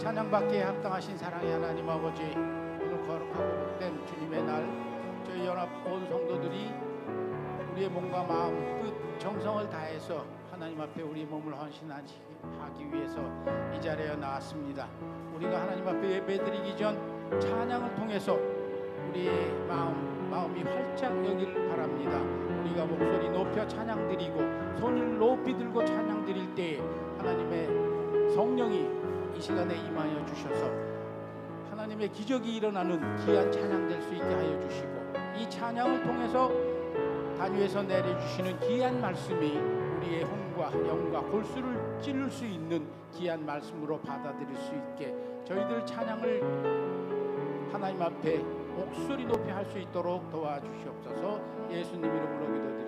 찬양받기에 합당하신 사랑의 하나님 아버지, 오늘 거룩하고 복된 주님의 날, 저희 연합 온 성도들이 우리의 몸과 마음, 뜻, 정성을 다해서 하나님 앞에 우리 몸을 헌신하기 위해서 이 자리에 나왔습니다. 우리가 하나님 앞에 예배드리기 전 찬양을 통해서 우리의 마음이 활짝 여기를 바랍니다. 우리가 목소리 높여 찬양드리고 손을 높이 들고 찬양드릴 때에 하나님의 성령이 이 시간에 임하여 주셔서 하나님의 기적이 일어나는 귀한 찬양 될 수 있게 하여 주시고, 이 찬양을 통해서 단위에서 내려주시는 귀한 말씀이 우리의 혼과 영과 골수를 찔를 수 있는 귀한 말씀으로 받아들일 수 있게 저희들 찬양을 하나님 앞에 목소리 높이 할 수 있도록 도와주시옵소서. 예수님 이름으로 기도드립니다.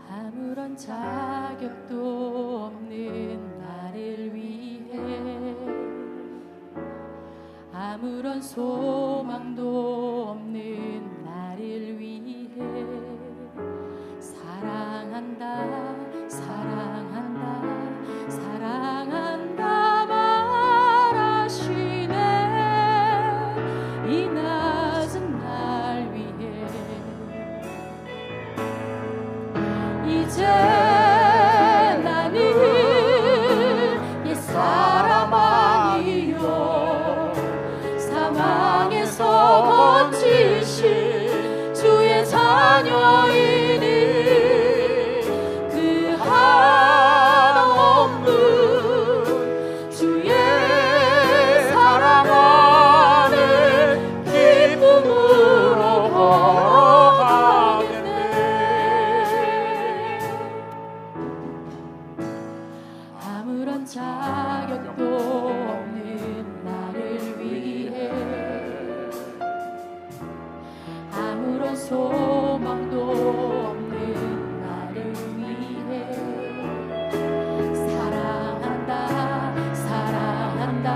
아무런 자격도 없는 나를 위해, 아무런 소망도 없는 나를 위해 사랑한다, 사랑한다, 사랑한다 말하시네. 이 낮은 날 위해 이제 나는 옛사람 아니요, 사망에서 건지신 주의 자녀이니 그 한없는 주의 사랑 안에 기쁨으로 걸어가겠네. 아무런 자격도 없는 나를 위해, 아무런 소망도 없는 나를 위해 사랑한다, 사랑한다,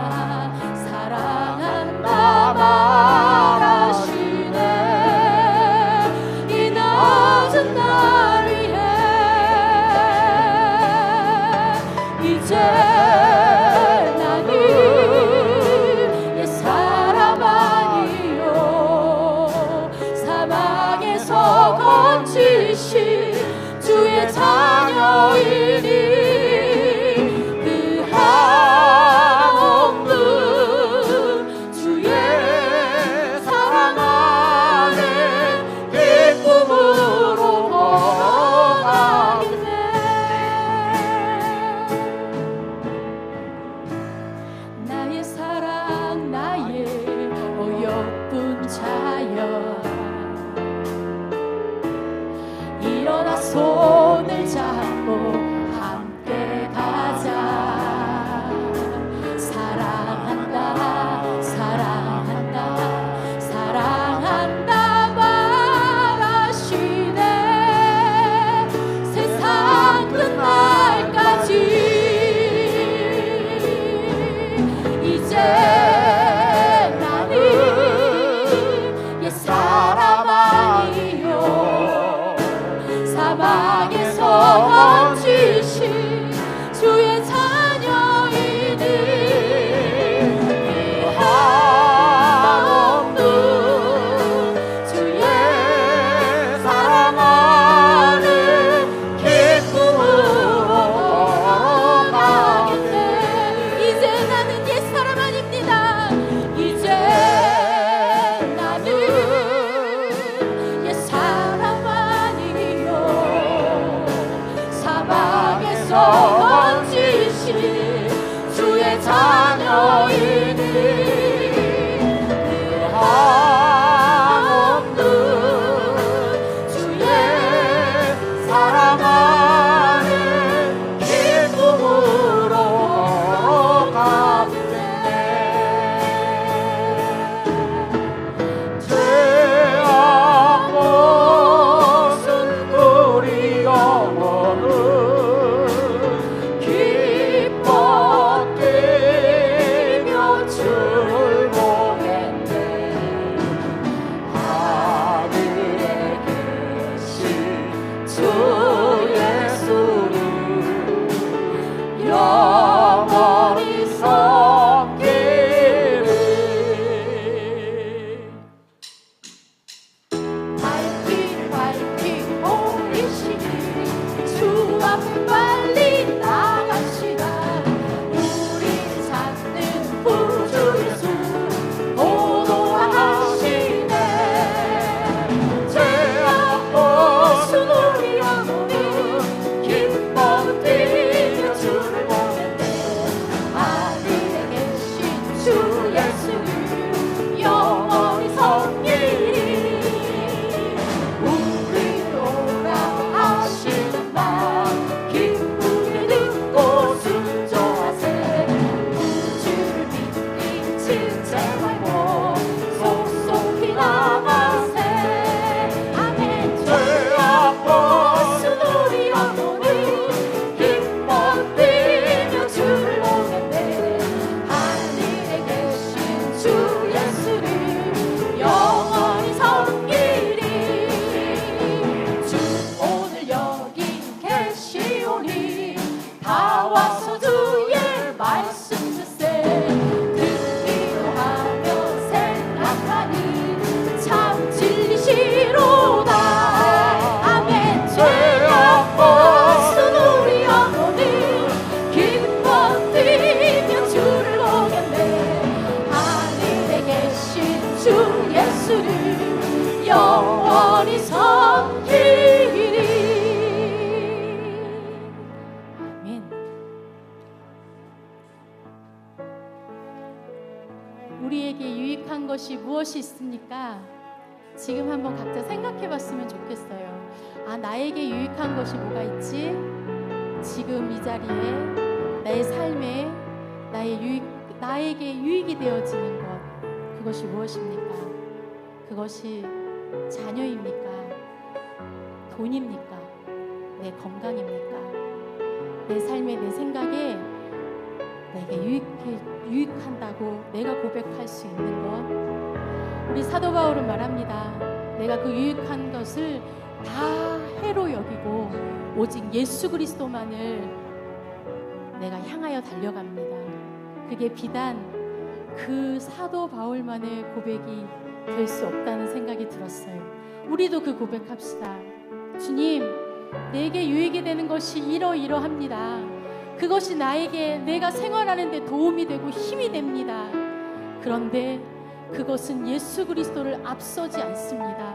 사랑한다 말하시네. 이 낮은 날 위해 이제 나는 옛사람 아니요, 사망에서 건지신 주의 자녀이니 그 한없는 주의 사랑 안에 기쁨으로 걸어가겠네. 뛰며 주를 보겠네. 하늘에 계신 주 예수를 영원히 섬기리. 아멘. 우리에게 유익한 것이 무엇이 있습니까? 지금 한번 각자 생각해 봤으면 좋겠어요. 아, 나에게 유익한 것이 뭐가 있지? 지금 이 자리에 나의 삶에 나에게 유익이 되어지는 것, 그것이 무엇입니까? 그것이 자녀입니까? 돈입니까? 내 건강입니까? 내 삶에, 내 생각에 내게 유익한다고 내가 고백할 수 있는 것. 우리 사도 바울은 말합니다. 내가 그 유익한 것을 다 해로 여기고 오직 예수 그리스도만을 내가 향하여 달려갑니다. 그게 비단 그 사도 바울만의 고백이 될 수 없다는 생각이 들었어요. 우리도 그 고백합시다. 주님, 내게 유익이 되는 것이 이러이러합니다. 그것이 내가 생활하는 데 도움이 되고 힘이 됩니다. 그런데 그것은 예수 그리스도를 앞서지 않습니다.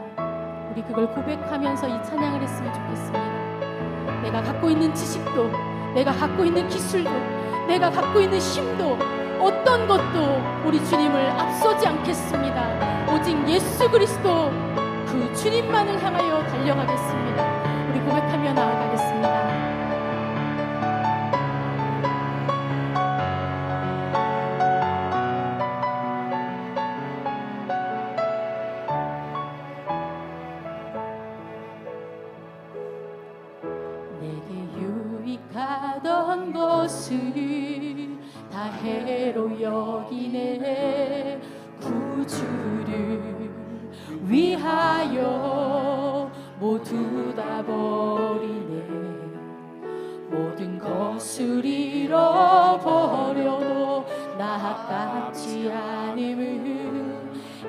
우리 그걸 고백하면서 이 찬양을 했으면 좋겠습니다. 내가 갖고 있는 지식도, 내가 갖고 있는 기술도, 내가 갖고 있는 힘도, 어떤 것도 우리 주님을 앞서지 않겠습니다. 오직 예수 그리스도 그 주님만을 향하여 달려가겠습니다. 우리 고백하며 나아가겠습니다. 하던 것을 다 해로 여기네. 구주를 위하여 모두 다 버리네. 모든 것을 잃어버려도 나 아깝지 않음을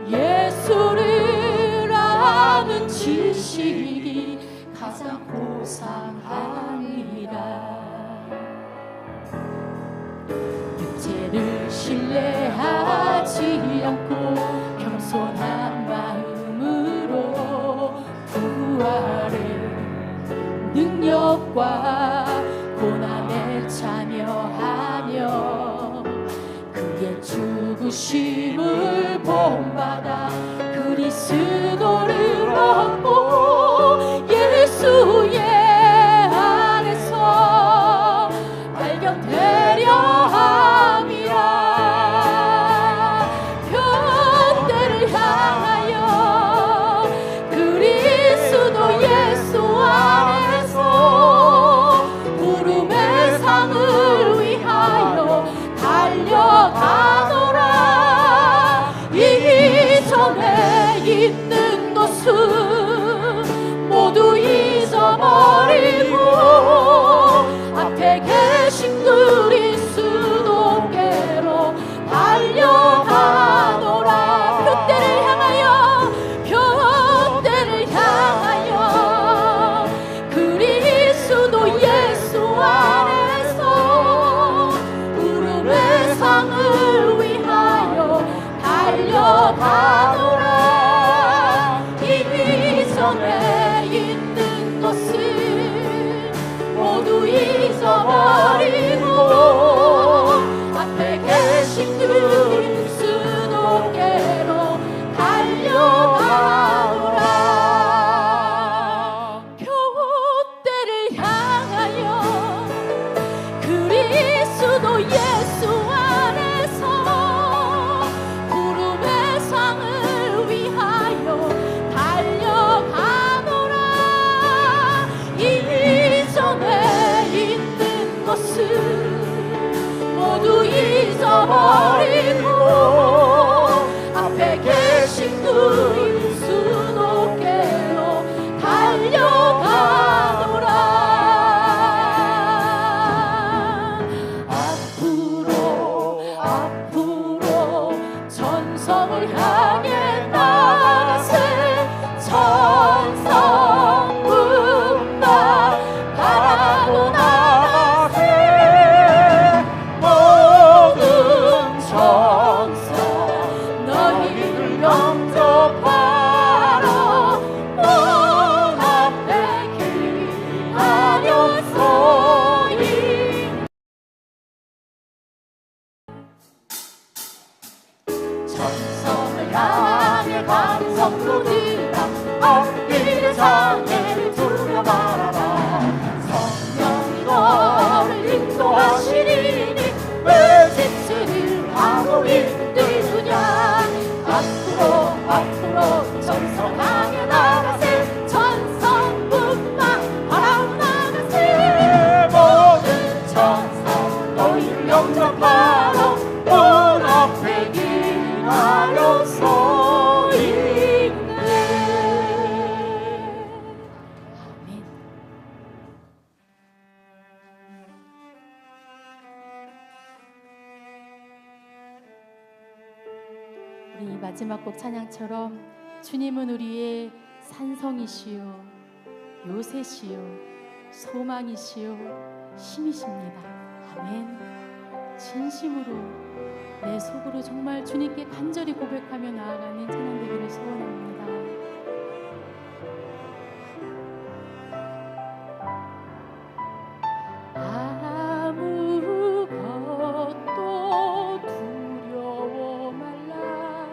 예수를 아는 지식이 가장 고상하니라. 육체를 신뢰하지 않고 겸손한 마음으로 부활의 능력과 고난에 참여하며 그의 죽으심을 본받아 그리스도를 얻고 예수의 안에서 발견되려 함이라. 편대를 향하여 그리스도 예수 안에서 부름의 상을 위하여 달려가노라. 이전에 있는 것은 모두 잊어버리고 앞에 계신 그리스도께로 달려가노라. 표대를 향하여, 표대를 향하여 그리스도 예수 안에서 부름의 상을 위하여 달려가노라. 이전에 있는 것을 모두 잊어버리고 앞에 계신 그리스도께로 달려가노라. 표대를 향하여 그리스도 예수 안에서 부름의 상을 위하여 달려가노라. 이전에 있는 것을 모두 잊어버리고 앞에 계신 그리스도께로 달려가노라. 앞으로 전성을 향해 나가세. 천성문만 바라고 나가세. 천성을 향해 가는 성도들아 앞길의 장애를 두려 말아라. 성령이 너를 인도하시리니 왜 지체를 하고 힘들으냐. 앞으로 천성 향해 나가세. 천성뿐만 바라나가세. 모든 천성 너희를 영접하러 문 앞에 기다려 서 있네. 아멘. 우리 마지막 곡 찬양처럼 주님은 우리의 산성이시요 요새시요 소망이시요 힘이십니다. 아멘. 진심으로 내 속으로 정말 주님께 간절히 고백하며 나아가는 찬양 되기를 소원합니다. 아무것도 두려워 말라.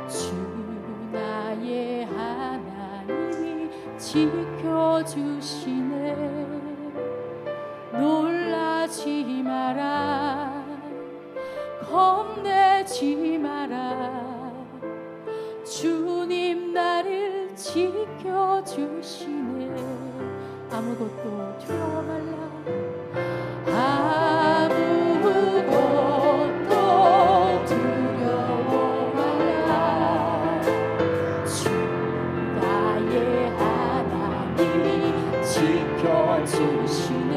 주 나의 하나님이 지켜주시네. 놀라지 마라. 겁내지 마라. 주님 나를 지켜주시네. 아무것도 두려워 말라. 아무것도 두려워 말라. 주 나의 하나님이 지켜주시네.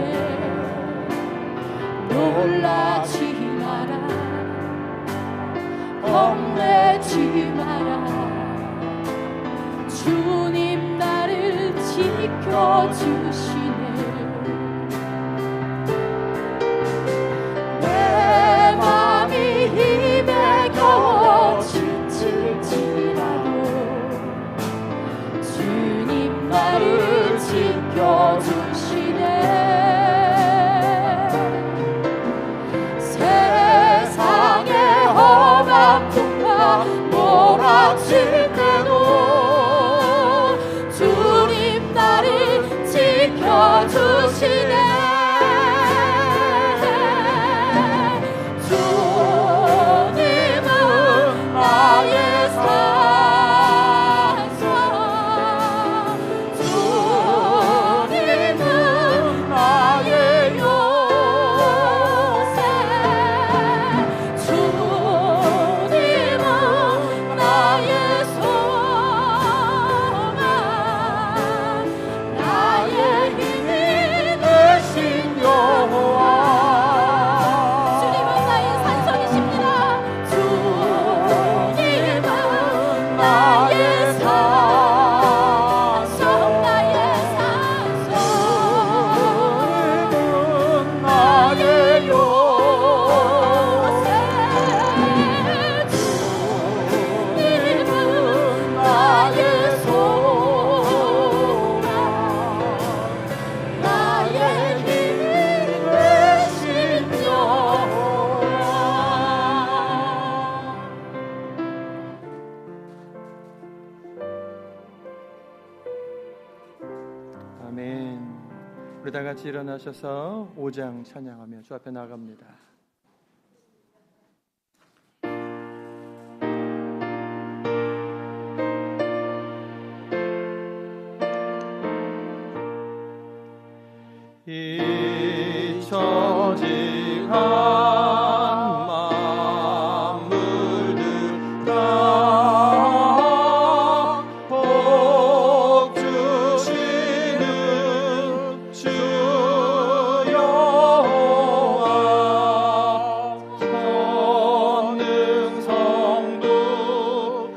놀라지 마라. 겁내지 마라. 주님 나를 지켜주시네. 내 맘이 힘에 겨워 지칠지라도 주님 나를 지켜주시네. 세상의 험한 풍파 몰아칠 때도 주님 나를 지켜주시네. 주님은 나의 산성. 주님은 나의 요새. 주님은 나의 소망. 나의 힘이 되신 여호와. 주님은 나의 산성이십니다. 주님은 나의 산성. 나의 산성. 주님은 나의 요새. 주님은 나의 소망. 나의 힘이 되신 여호와. 아멘. 우리 다 같이 일어나셔서 5장 찬양하며 주 앞에 나갑니다. 잊혀진 만물들 다 복 주시는 주 여호와. 전능 성부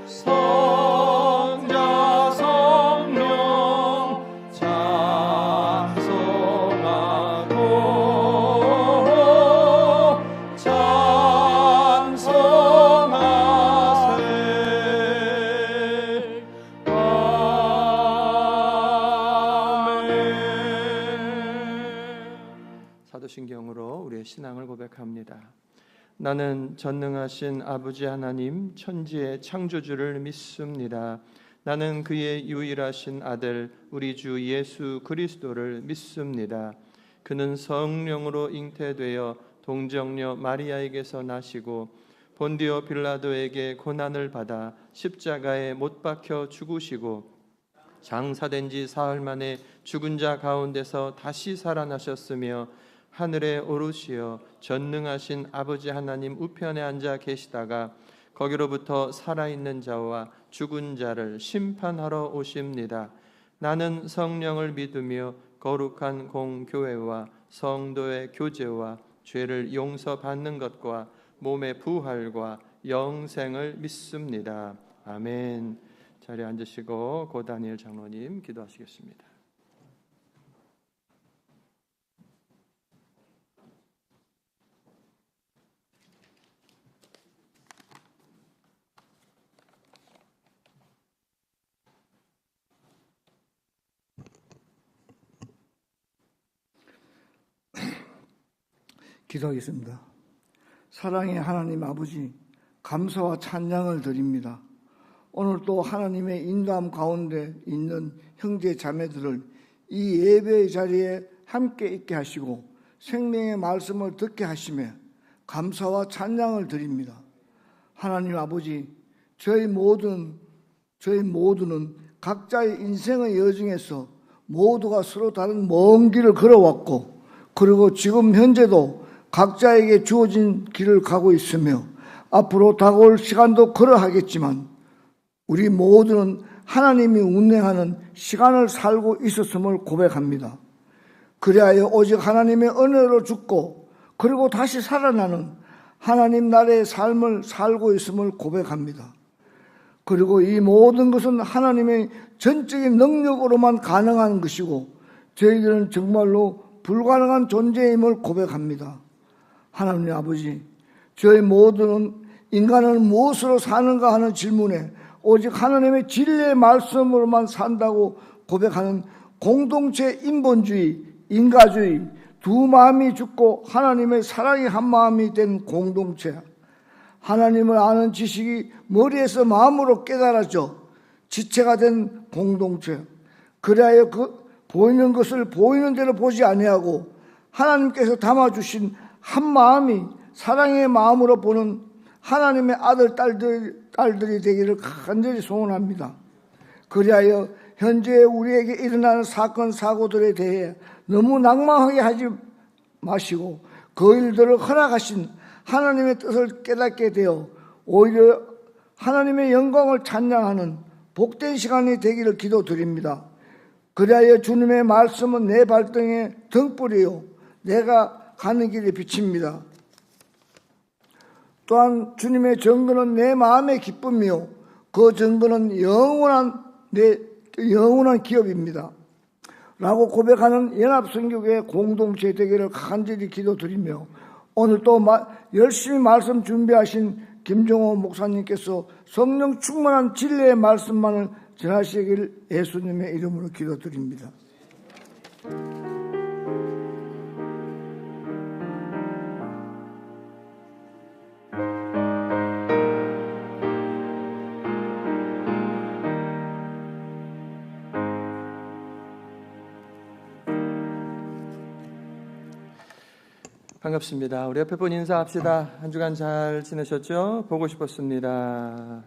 성자 성령 찬송하세. 아멘. 사도신경으로 우리의 신앙을 고백합니다. 나는 전능하신 아버지 하나님 천지의 창조주를 믿습니다. 나는 그의 유일하신 아들 우리 주 예수 그리스도를 믿습니다. 그는 성령으로 잉태되어 동정녀 마리아에게서 나시고 본디오 빌라도에게 고난을 받아 십자가에 못 박혀 죽으시고 장사된 지 사흘 만에 죽은 자 가운데서 다시 살아나셨으며 하늘에 오르시어 전능하신 아버지 하나님 우편에 앉아 계시다가 거기로부터 살아있는 자와 죽은 자를 심판하러 오십니다. 나는 성령을 믿으며 거룩한 공교회와 성도의 교제와 죄를 용서받는 것과 몸의 부활과 영생을 믿습니다. 아멘. 자리에 앉으시고 고 다니엘 장로님 기도하시겠습니다. 기도하겠습니다. 사랑의 하나님 아버지, 감사와 찬양을 드립니다. 오늘 또 하나님의 인도함 가운데 있는 형제 자매들을 이 예배의 자리에 함께 있게 하시고 생명의 말씀을 듣게 하시며 감사와 찬양을 드립니다. 하나님 아버지, 저희 모두는 각자의 인생의 여정에서 모두가 서로 다른 먼 길을 걸어왔고, 그리고 지금 현재도 각자에게 주어진 길을 가고 있으며 앞으로 다가올 시간도 그러하겠지만 우리 모두는 하나님이 운행하는 시간을 살고 있었음을 고백합니다. 그리하여 오직 하나님의 은혜로 죽고 그리고 다시 살아나는 하나님 나라의 삶을 살고 있음을 고백합니다. 그리고 이 모든 것은 하나님의 전적인 능력으로만 가능한 것이고 저희들은 정말로 불가능한 존재임을 고백합니다. 하나님 아버지, 저희 모두는 인간은 무엇으로 사는가 하는 질문에 오직 하나님의 진리의 말씀으로만 산다고 고백하는 공동체 인본주의, 인가주의, 두 마음이 죽고 하나님의 사랑이 한 마음이 된 공동체, 하나님을 아는 지식이 머리에서 마음으로 깨달아져 지체가 된 공동체, 그리하여 보이는 것을 보이는 대로 보지 아니하고 하나님께서 담아주신 한 마음이 사랑의 마음으로 보는 하나님의 아들, 딸들이 되기를 간절히 소원합니다. 그리하여 현재 우리에게 일어나는 사건, 사고들에 대해 너무 낭망하게 하지 마시고 그 일들을 허락하신 하나님의 뜻을 깨닫게 되어 오히려 하나님의 영광을 찬양하는 복된 시간이 되기를 기도드립니다. 그리하여 주님의 말씀은 내 발등에 등불이요 내가 가는 길에 빛입니다. 또한 주님의 증거는 내 마음의 기쁨이요 그 증거는 영원한 기업입니다. 라고 고백하는 연합선교회 공동체 되기를 간절히 기도드리며 오늘 또 열심히 말씀 준비하신 김종호 목사님께서 성령 충만한 진리의 말씀만을 전하시길 예수님의 이름으로 기도드립니다. 반갑습니다. 우리 옆에 분 인사합시다. 한 주간 잘 지내셨죠? 보고 싶었습니다.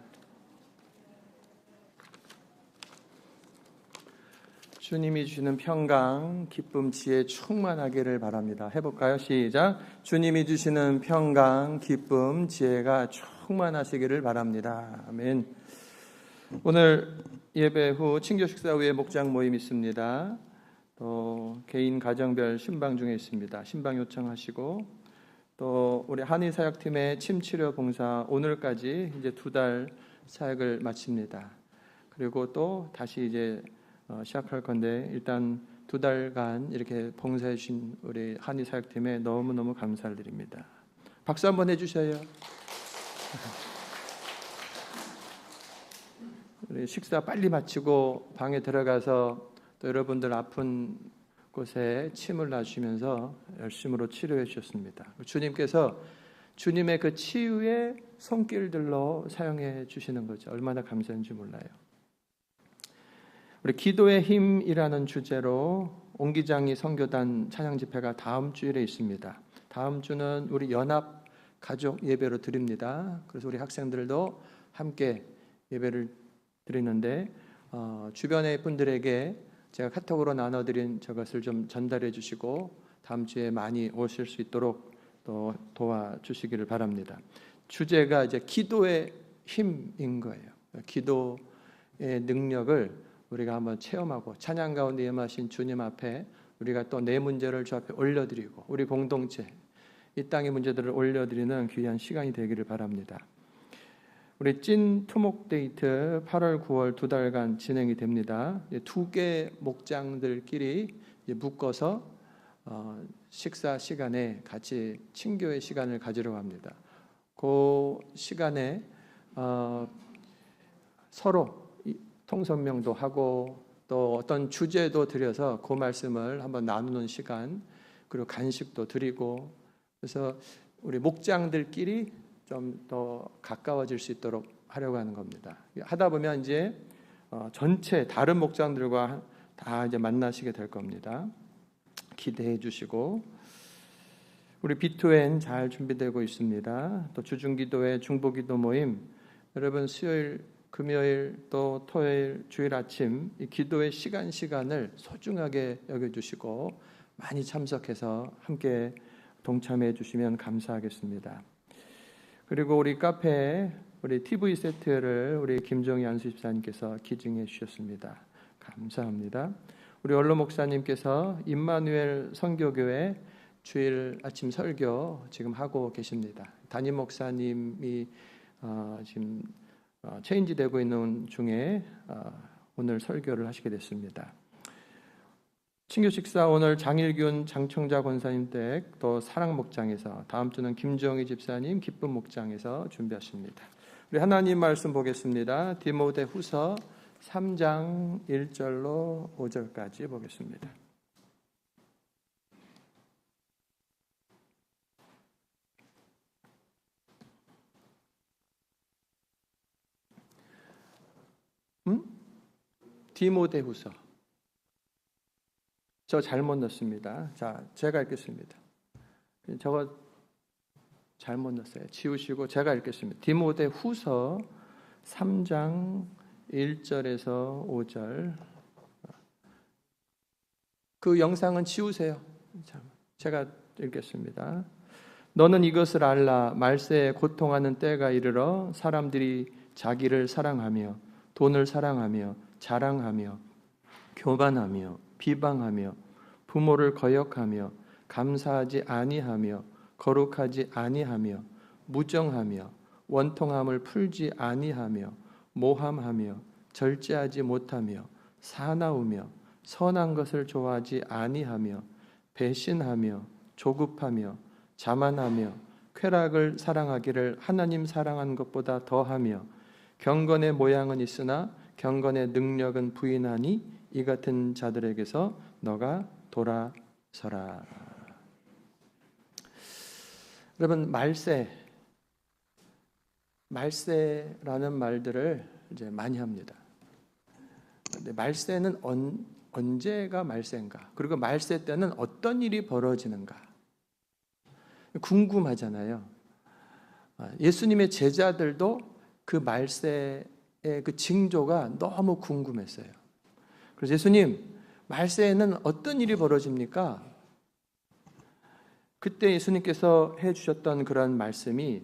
주님이 주시는 평강, 기쁨, 지혜 충만하기를 바랍니다. 해볼까요? 시작. 주님이 주시는 평강, 기쁨, 지혜가 충만하시기를 바랍니다. 아멘. 오늘 예배 후 친교 식사 후에 목장 모임 있습니다. 또 개인 가정별 신방 중에 있습니다. 신방 요청하시고 또 우리 한의 사역팀의 침 치료 봉사 오늘까지 이제 2달 사역을 마칩니다. 그리고 또 다시 이제 시작할 건데 일단 2달간 이렇게 봉사해 주신 우리 한의 사역팀에 너무너무 감사를 드립니다. 박수 한번 해주셔요. 우리 식사 빨리 마치고 방에 들어가서 또 여러분들 아픈 곳에 침을 놔주시면서 열심으로 치료해 주셨습니다. 주님께서 주님의 그 치유의 손길들로 사용해 주시는 거죠. 얼마나 감사한지 몰라요. 우리 기도의 힘이라는 주제로 옹기장이 선교단 찬양 집회가 다음 주일에 있습니다. 다음 주는 우리 연합 가족 예배로 드립니다. 그래서 우리 학생들도 함께 예배를 드리는데 주변의 분들에게 제가 카톡으로 나눠드린 저것을 좀 전달해 주시고 다음 주에 많이 오실 수 있도록 또 도와주시기를 바랍니다. 주제가 이제 기도의 힘인 거예요. 기도의 능력을 우리가 한번 체험하고 찬양 가운데 임하신 주님 앞에 우리가 또 내 문제를 주 앞에 올려드리고 우리 공동체 이 땅의 문제들을 올려드리는 귀한 시간이 되기를 바랍니다. 우리 찐 투목 데이트 8월 9월 2달간 진행이 됩니다. 2개 목장들끼리 묶어서 식사 시간에 같이 친교의 시간을 가지려고 합니다. 그 시간에 서로 통성명도 하고 또 어떤 주제도 드려서 그 말씀을 한번 나누는 시간, 그리고 간식도 드리고, 그래서 우리 목장들끼리 좀 더 가까워질 수 있도록 하려고 하는 겁니다. 하다 보면 이제 전체 다른 목장들과 다 이제 만나시게 될 겁니다. 기대해 주시고, 우리 B2N 잘 준비되고 있습니다. 또 주중기도회 중보기도 모임, 여러분 수요일, 금요일 또 토요일, 주일 아침 이 기도의 시간을 소중하게 여겨주시고 많이 참석해서 함께 동참해 주시면 감사하겠습니다. 그리고 우리 카페에 우리 TV 세트를 우리 김정희 안수집사님께서 기증해 주셨습니다. 감사합니다. 우리 원로 목사님께서 임마누엘 선교교회 주일 아침 설교 지금 하고 계십니다. 담임 목사님이 지금 체인지 되고 있는 중에 오늘 설교를 하시게 됐습니다. 친교 식사 오늘 장일균 장청자 권사님 댁 또 사랑 목장에서, 다음 주는 김정희 집사님 기쁨 목장에서 준비하십니다. 우리 하나님 말씀 보겠습니다. 디모데후서 3장 1절로 5절까지 보겠습니다. 디모데후서. 저 잘못 넣었습니다. 자, 제가 읽겠습니다. 저거 잘못 넣었어요. 지우시고 제가 읽겠습니다. 디모데후서 3장 1절에서 5절. 그 영상은 지우세요. 제가 읽겠습니다. 너는 이것을 알라. 말세에 고통하는 때가 이르러 사람들이 자기를 사랑하며 돈을 사랑하며 자랑하며 교만하며 비방하며 부모를 거역하며 감사하지 아니하며 거룩하지 아니하며 무정하며 원통함을 풀지 아니하며 모함하며 절제하지 못하며 사나우며 선한 것을 좋아하지 아니하며 배신하며 조급하며 자만하며 쾌락을 사랑하기를 하나님 사랑한 것보다 더하며 경건의 모양은 있으나 경건의 능력은 부인하니 이 같은 자들에게서 너가 돌아서라. 여러분, 말세라는 말들을 이제 많이 합니다. 근데 말세는 언제가 말세인가? 그리고 말세 때는 어떤 일이 벌어지는가? 궁금하잖아요. 예수님의 제자들도 그 말세의 그 징조가 너무 궁금했어요. 그래서 예수님, 말세에는 어떤 일이 벌어집니까? 그때 예수님께서 해주셨던 그런 말씀이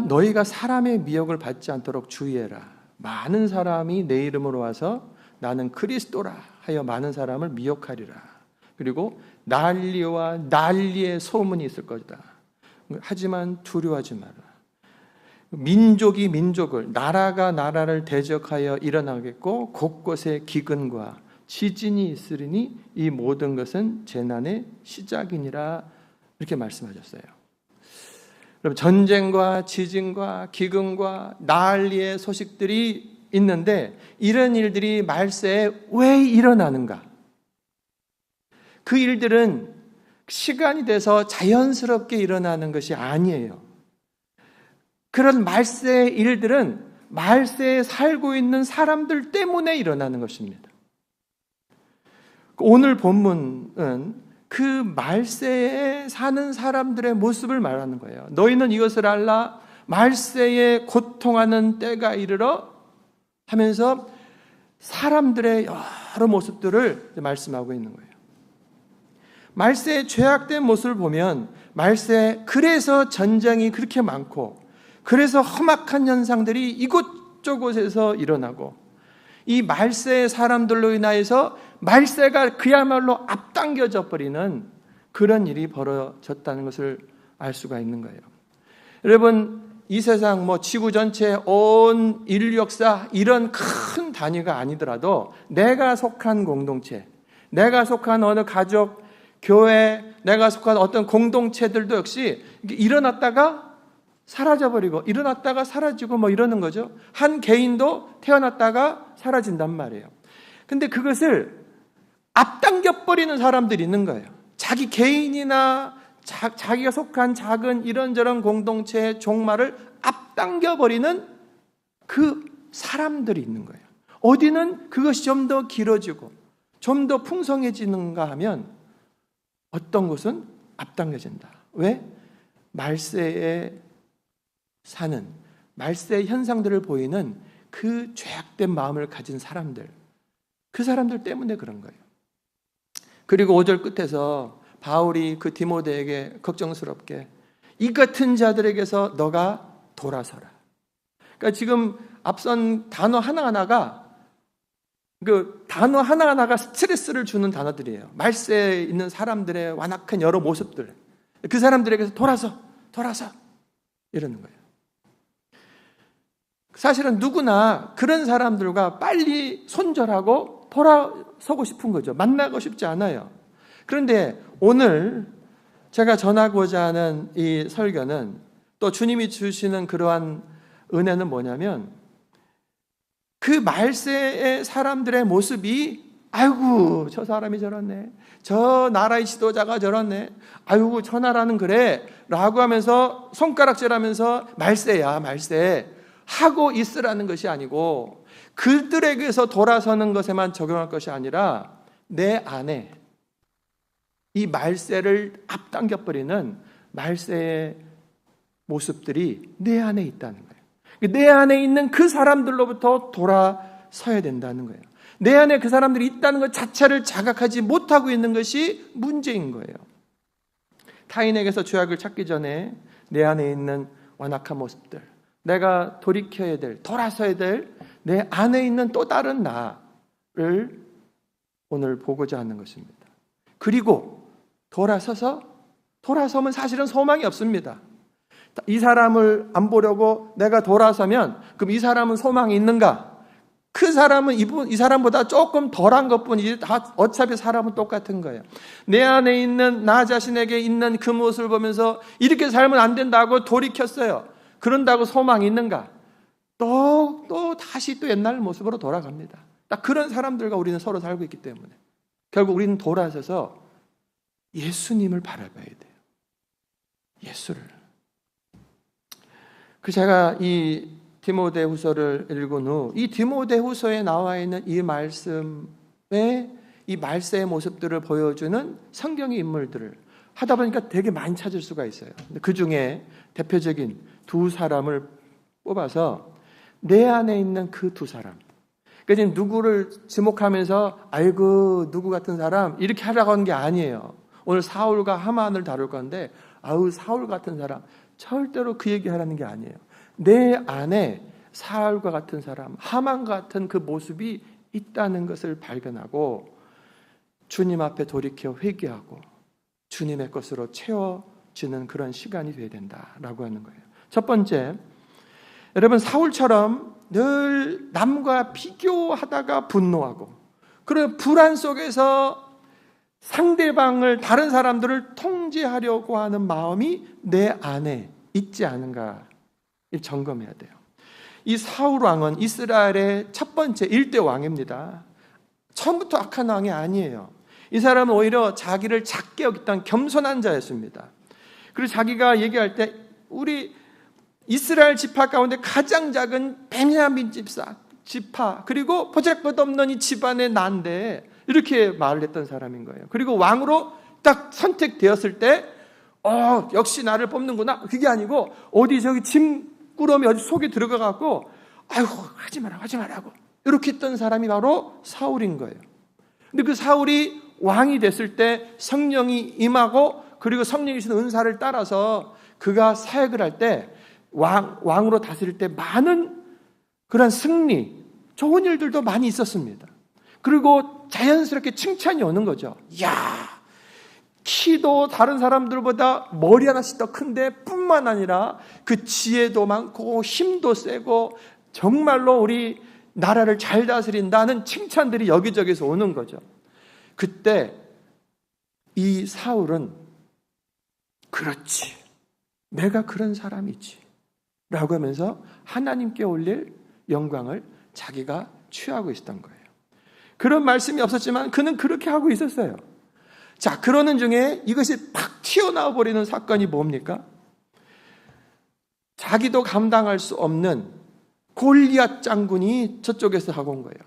너희가 사람의 미혹을 받지 않도록 주의해라. 많은 사람이 내 이름으로 와서 나는 그리스도라 하여 많은 사람을 미혹하리라. 그리고 난리와 난리의 소문이 있을 것이다. 하지만 두려워하지 마라. 민족이 민족을, 나라가 나라를 대적하여 일어나겠고 곳곳에 기근과 지진이 있으리니 이 모든 것은 재난의 시작이니라. 이렇게 말씀하셨어요. 여러분, 전쟁과 지진과 기근과 난리의 소식들이 있는데 이런 일들이 말세에 왜 일어나는가? 그 일들은 시간이 돼서 자연스럽게 일어나는 것이 아니에요. 그런 말세의 일들은 말세에 살고 있는 사람들 때문에 일어나는 것입니다. 오늘 본문은 그 말세에 사는 사람들의 모습을 말하는 거예요. 너희는 이것을 알라, 말세에 고통하는 때가 이르러 하면서 사람들의 여러 모습들을 말씀하고 있는 거예요. 말세의 죄악된 모습을 보면 말세, 그래서 전쟁이 그렇게 많고, 그래서 험악한 현상들이 이곳저곳에서 일어나고, 이 말세의 사람들로 인하여서 말세가 그야말로 앞당겨져 버리는 그런 일이 벌어졌다는 것을 알 수가 있는 거예요. 여러분, 이 세상 지구 전체 온 인류 역사 이런 큰 단위가 아니더라도 내가 속한 공동체, 내가 속한 어느 가족, 교회, 내가 속한 어떤 공동체들도 역시 일어났다가 사라져버리고 일어났다가 사라지고 이러는 거죠. 한 개인도 태어났다가 사라진단 말이에요. 근데 그것을 앞당겨버리는 사람들이 있는 거예요. 자기 개인이나 자기가 속한 작은 이런저런 공동체의 종말을 앞당겨버리는 그 사람들이 있는 거예요. 어디는 그것이 좀 더 길어지고 좀 더 풍성해지는가 하면 어떤 곳은 앞당겨진다. 왜? 말세에 사는, 말세의 현상들을 보이는 그 죄악된 마음을 가진 사람들, 그 사람들 때문에 그런 거예요. 그리고 5절 끝에서 바울이 그 디모데에게 걱정스럽게 이 같은 자들에게서 너가 돌아서라. 그러니까 지금 앞선 단어 하나하나가 스트레스를 주는 단어들이에요. 말세에 있는 사람들의 완악한 여러 모습들, 그 사람들에게서 돌아서 이러는 거예요. 사실은 누구나 그런 사람들과 빨리 손절하고 돌아서고 싶은 거죠. 만나고 싶지 않아요. 그런데 오늘 제가 전하고자 하는 이 설교는, 또 주님이 주시는 그러한 은혜는 뭐냐면, 그 말세의 사람들의 모습이 아이고 저 사람이 저렇네, 저 나라의 지도자가 저렇네, 아이고 저 나라는 그래 라고 하면서 손가락질하면서 말세야 말세 하고 있으라는 것이 아니고, 그들에게서 돌아서는 것에만 적용할 것이 아니라 내 안에 이 말세를 앞당겨버리는 말세의 모습들이 내 안에 있다는 거예요. 내 안에 있는 그 사람들로부터 돌아서야 된다는 거예요. 내 안에 그 사람들이 있다는 것 자체를 자각하지 못하고 있는 것이 문제인 거예요. 타인에게서 죄악을 찾기 전에 내 안에 있는 완악한 모습들, 내가 돌이켜야 될, 돌아서야 될 내 안에 있는 또 다른 나를 오늘 보고자 하는 것입니다. 그리고 돌아서면 사실은 소망이 없습니다. 이 사람을 안 보려고 내가 돌아서면 그럼 이 사람은 소망이 있는가? 그 사람은 이 사람보다 조금 덜한 것뿐이지 다 어차피 사람은 똑같은 거예요. 내 안에 있는 나 자신에게 있는 그 모습을 보면서 이렇게 살면 안 된다고 돌이켰어요. 그런다고 소망이 있는가? 또 다시 또 옛날 모습으로 돌아갑니다. 딱 그런 사람들과 우리는 서로 살고 있기 때문에 결국 우리는 돌아서서 예수님을 바라봐야 돼요. 예수를. 제가 이 디모데후서를 읽은 후 이 디모데후서에 나와 있는 이 말씀에 이 말세의 모습들을 보여주는 성경의 인물들을 하다 보니까 되게 많이 찾을 수가 있어요. 그 중에 대표적인 두 사람을 뽑아서 내 안에 있는 그 두 사람, 그러니까 지금 누구를 지목하면서 아이고 누구 같은 사람 이렇게 하려고 하는 게 아니에요. 오늘 사울과 하만을 다룰 건데 아우 사울 같은 사람, 절대로 그 얘기하라는 게 아니에요. 내 안에 사울과 같은 사람, 하만과 같은 그 모습이 있다는 것을 발견하고 주님 앞에 돌이켜 회개하고 주님의 것으로 채워지는 그런 시간이 되어야 된다라고 하는 거예요. 첫 번째, 여러분 사울처럼 늘 남과 비교하다가 분노하고 그런 불안 속에서 상대방을, 다른 사람들을 통제하려고 하는 마음이 내 안에 있지 않은가 점검해야 돼요. 이 사울 왕은 이스라엘의 첫 번째 1대 왕입니다. 처음부터 악한 왕이 아니에요. 이 사람은 오히려 자기를 작게 여겼던 겸손한 자였습니다. 그리고 자기가 얘기할 때 우리 이스라엘 지파 가운데 가장 작은 베냐민 지파 그리고 보잘것없는 이 집안의 난데 이렇게 말을 했던 사람인 거예요. 그리고 왕으로 딱 선택되었을 때 역시 나를 뽑는구나. 그게 아니고 어디 저기 짐꾸러미 어디 속에 들어가갖고 아이고 하지 마라고 이렇게 했던 사람이 바로 사울인 거예요. 근데 그 사울이 왕이 됐을 때 성령이 임하고 그리고 성령이 주신 은사를 따라서 그가 사역을 할 때 왕으로 다스릴 때 많은 그런 승리, 좋은 일들도 많이 있었습니다. 그리고 자연스럽게 칭찬이 오는 거죠. 야, 키도 다른 사람들보다 머리 하나씩 더 큰데 뿐만 아니라 그 지혜도 많고 힘도 세고 정말로 우리 나라를 잘 다스린다는 칭찬들이 여기저기서 오는 거죠. 그때 이 사울은 그렇지, 내가 그런 사람이지 라고 하면서 하나님께 올릴 영광을 자기가 취하고 있었던 거예요. 그런 말씀이 없었지만 그는 그렇게 하고 있었어요. 자, 그러는 중에 이것이 팍 튀어나와 버리는 사건이 뭡니까? 자기도 감당할 수 없는 골리앗 장군이 저쪽에서 하고 온 거예요.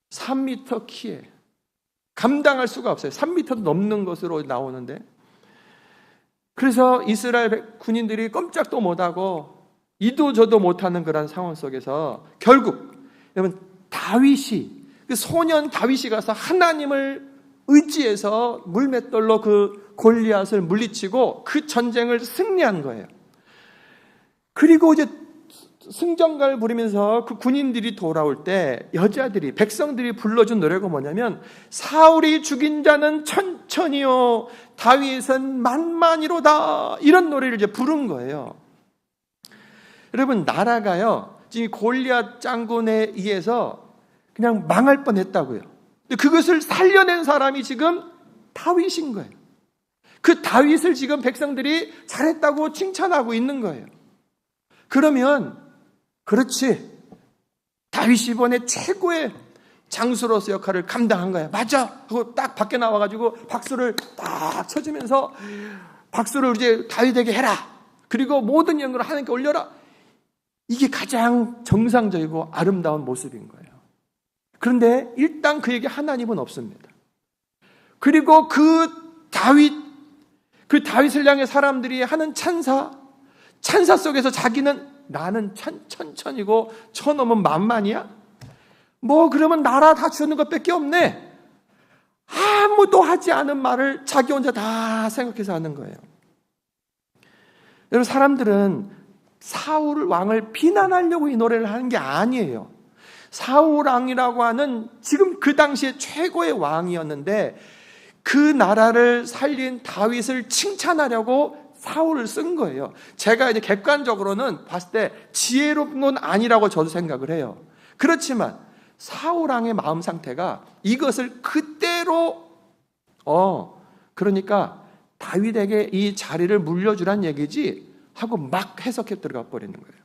3m 키에 감당할 수가 없어요. 3m도 넘는 것으로 나오는데, 그래서 이스라엘 군인들이 꼼짝도 못하고 이도 저도 못하는 그런 상황 속에서 결국 여러분 다윗이, 그 소년 다윗이 가서 하나님을 의지해서 물맷돌로 그 골리앗을 물리치고 그 전쟁을 승리한 거예요. 그리고 이제 승전가를 부르면서 그 군인들이 돌아올 때 여자들이, 백성들이 불러준 노래가 뭐냐면 사울이 죽인 자는 천천히요 다윗은 만만이로다, 이런 노래를 이제 부른 거예요. 여러분, 나라가요 지금 골리앗 장군에 의해서 그냥 망할 뻔했다고요. 근데 그것을 살려낸 사람이 지금 다윗인 거예요. 그 다윗을 지금 백성들이 잘했다고 칭찬하고 있는 거예요. 그러면 그렇지, 다윗이 이번에 최고의 장수로서 역할을 감당한 거야, 맞아 하고 딱 밖에 나와가지고 박수를 딱 쳐주면서 박수를 이제 다윗에게 해라, 그리고 모든 영광을 하나님께 올려라, 이게 가장 정상적이고 아름다운 모습인 거예요. 그런데 일단 그에게 하나님은 없습니다. 그리고 그 다윗을 향해 사람들이 하는 찬사 속에서 자기는 나는 천천이고 천엄은 만만이야? 뭐 그러면 나라 다 주는 것밖에 없네. 아무도 하지 않은 말을 자기 혼자 다 생각해서 하는 거예요. 여러분, 사람들은 사울 왕을 비난하려고 이 노래를 하는 게 아니에요. 사울 왕이라고 하는 지금 그 당시에 최고의 왕이었는데 그 나라를 살린 다윗을 칭찬하려고 사울을 쓴 거예요. 제가 이제 객관적으로는 봤을 때 지혜로운 건 아니라고 저도 생각을 해요. 그렇지만 사울 왕의 마음 상태가 이것을 그대로 그러니까 다윗에게 이 자리를 물려주란 얘기지 하고 막 해석해 들어가 버리는 거예요.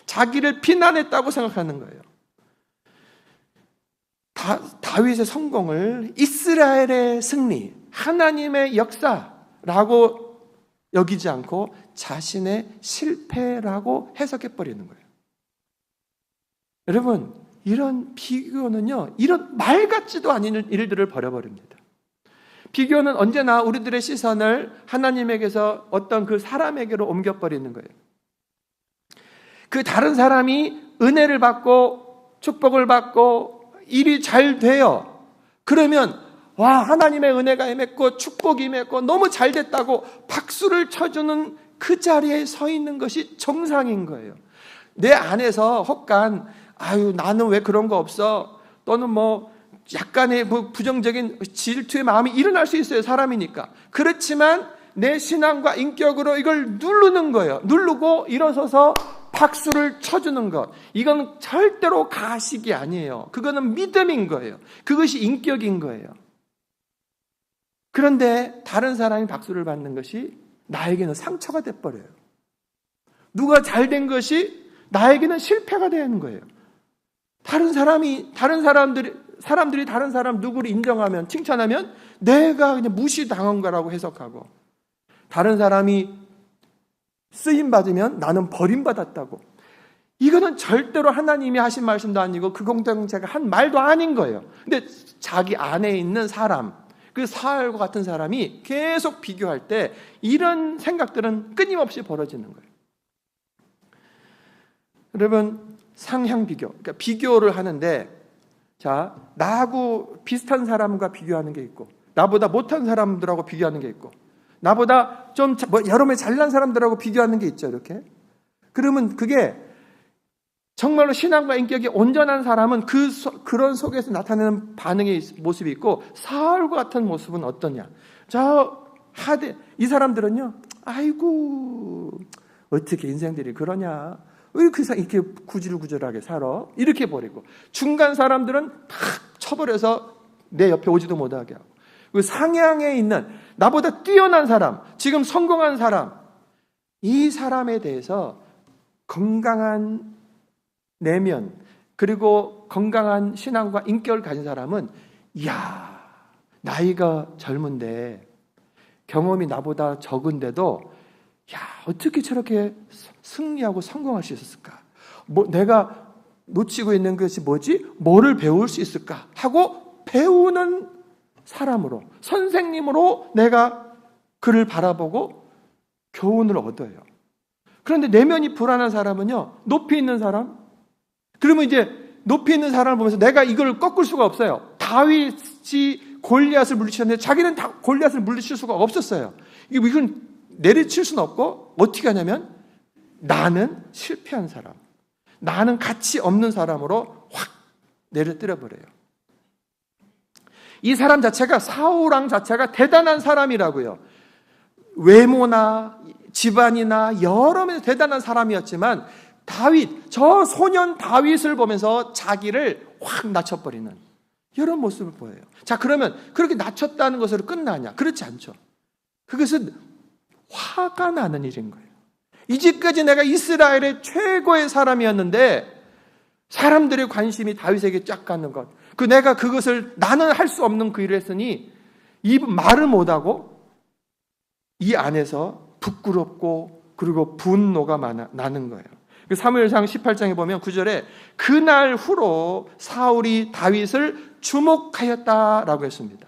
자기를 비난했다고 생각하는 거예요. 다윗의 성공을 이스라엘의 승리, 하나님의 역사라고 여기지 않고 자신의 실패라고 해석해 버리는 거예요. 여러분, 이런 비교는요, 이런 말 같지도 않은 일들을 벌여버립니다. 비교는 언제나 우리들의 시선을 하나님에게서 어떤 그 사람에게로 옮겨버리는 거예요. 그 다른 사람이 은혜를 받고 축복을 받고 일이 잘 돼요. 그러면 와, 하나님의 은혜가 임했고 축복이 임했고 너무 잘 됐다고 박수를 쳐주는 그 자리에 서 있는 것이 정상인 거예요. 내 안에서 혹간 아유 나는 왜 그런 거 없어, 또는 뭐 약간의 뭐 부정적인 질투의 마음이 일어날 수 있어요. 사람이니까. 그렇지만 내 신앙과 인격으로 이걸 누르는 거예요. 누르고 일어서서 박수를 쳐주는 것, 이건 절대로 가식이 아니에요. 그거는 믿음인 거예요. 그것이 인격인 거예요. 그런데 다른 사람이 박수를 받는 것이 나에게는 상처가 돼버려요. 누가 잘된 것이 나에게는 실패가 되는 거예요. 다른 사람들이 사람들이 다른 사람 누구를 인정하면, 칭찬하면 내가 그냥 무시당한 거라고 해석하고, 다른 사람이 쓰임받으면 나는 버림받았다고. 이거는 절대로 하나님이 하신 말씀도 아니고 그 공동체가 한 말도 아닌 거예요. 근데 자기 안에 있는 사람, 그 사울과 같은 사람이 계속 비교할 때 이런 생각들은 끊임없이 벌어지는 거예요. 여러분, 상향 비교, 그러니까 비교를 하는데, 자, 나하고 비슷한 사람과 비교하는 게 있고, 나보다 못한 사람들하고 비교하는 게 있고, 나보다 좀 여러 명 잘난 사람들하고 비교하는 게 있죠, 이렇게. 그러면 그게 정말로 신앙과 인격이 온전한 사람은 그런 속에서 나타내는 반응의 모습이 있고, 사울과 같은 모습은 어떠냐? 이 사람들은요, 아이고, 어떻게 인생들이 그러냐? 왜 이렇게 구질구질하게 살아? 이렇게 버리고, 중간 사람들은 탁 쳐버려서 내 옆에 오지도 못하게 하고, 그 상향에 있는 나보다 뛰어난 사람, 지금 성공한 사람, 이 사람에 대해서 건강한 내면, 그리고 건강한 신앙과 인격을 가진 사람은, 이야, 나이가 젊은데 경험이 나보다 적은데도 야, 어떻게 저렇게 승리하고 성공할 수 있었을까? 내가 놓치고 있는 것이 뭐지? 뭐를 배울 수 있을까? 하고 배우는 사람으로, 선생님으로 내가 그를 바라보고 교훈을 얻어요. 그런데 내면이 불안한 사람은요, 높이 있는 사람? 그러면 이제 높이 있는 사람을 보면서 내가 이걸 꺾을 수가 없어요. 다윗이 골리앗을 물리쳤는데 자기는 골리앗을 물리칠 수가 없었어요. 이건 내리칠 수는 없고 어떻게 하냐면, 나는 실패한 사람, 나는 가치 없는 사람으로 확 내려뜨려 버려요. 이 사람 자체가, 사울 왕 자체가 대단한 사람이라고요. 외모나 집안이나 여러 면에서 대단한 사람이었지만, 저 소년 다윗을 보면서 자기를 확 낮춰버리는 이런 모습을 보여요. 자, 그러면 그렇게 낮췄다는 것으로 끝나냐? 그렇지 않죠. 그것은 화가 나는 일인 거예요. 이제까지 내가 이스라엘의 최고의 사람이었는데 사람들의 관심이 다윗에게 쫙 가는 것, 내가 그것을 나는 할 수 없는 그 일을 했으니 이 말을 못하고 이 안에서 부끄럽고 그리고 분노가 나는 거예요. 사무엘상 18장에 보면 9절에 그날 후로 사울이 다윗을 주목하였다라고 했습니다.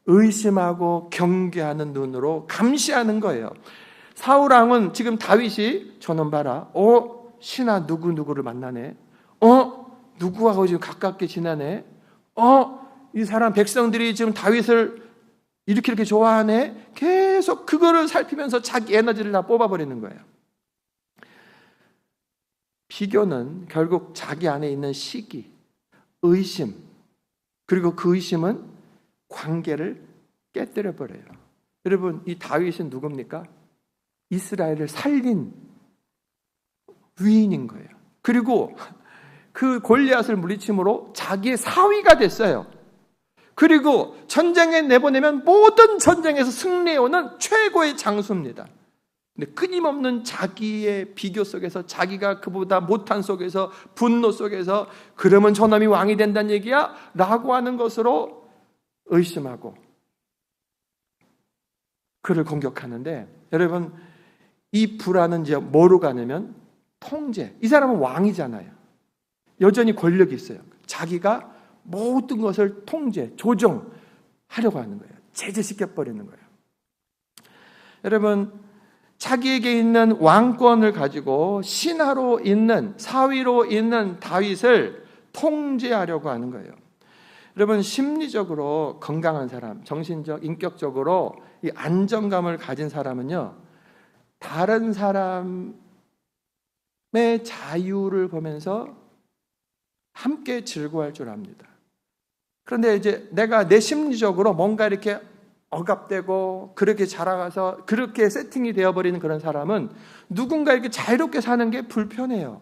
의심하고 경계하는 눈으로 감시하는 거예요. 사울 왕은 지금 다윗이, 저놈 봐라, 신하 누구누구를 만나네, 누구하고 지금 가깝게 지내네, 이 사람 백성들이 지금 다윗을 이렇게 좋아하네, 계속 그거를 살피면서 자기 에너지를 다 뽑아버리는 거예요. 비교는 결국 자기 안에 있는 시기, 의심, 그리고 그 의심은 관계를 깨뜨려 버려요. 여러분, 이 다윗은 누굽니까? 이스라엘을 살린 위인인 거예요. 그리고 그 골리앗을 물리침으로 자기의 사위가 됐어요. 그리고 전쟁에 내보내면 모든 전쟁에서 승리해오는 최고의 장수입니다. 근데 끊임없는 자기의 비교 속에서, 자기가 그보다 못한 속에서, 분노 속에서, 그러면 저놈이 왕이 된다는 얘기야? 라고 하는 것으로 의심하고 그를 공격하는데, 여러분, 이 불안은 이제 뭐로 가냐면 통제. 이 사람은 왕이잖아요. 여전히 권력이 있어요. 자기가 모든 것을 통제, 조정하려고 하는 거예요. 제재시켜버리는 거예요. 여러분, 자기에게 있는 왕권을 가지고 신하로 있는, 사위로 있는 다윗을 통제하려고 하는 거예요. 여러분, 심리적으로 건강한 사람, 정신적, 인격적으로 이 안정감을 가진 사람은요, 다른 사람의 자유를 보면서 함께 즐거워할 줄 압니다. 그런데 이제 내가 내 심리적으로 뭔가 이렇게 억압되고 그렇게 자라가서 그렇게 세팅이 되어버리는 그런 사람은 누군가 이렇게 자유롭게 사는 게 불편해요.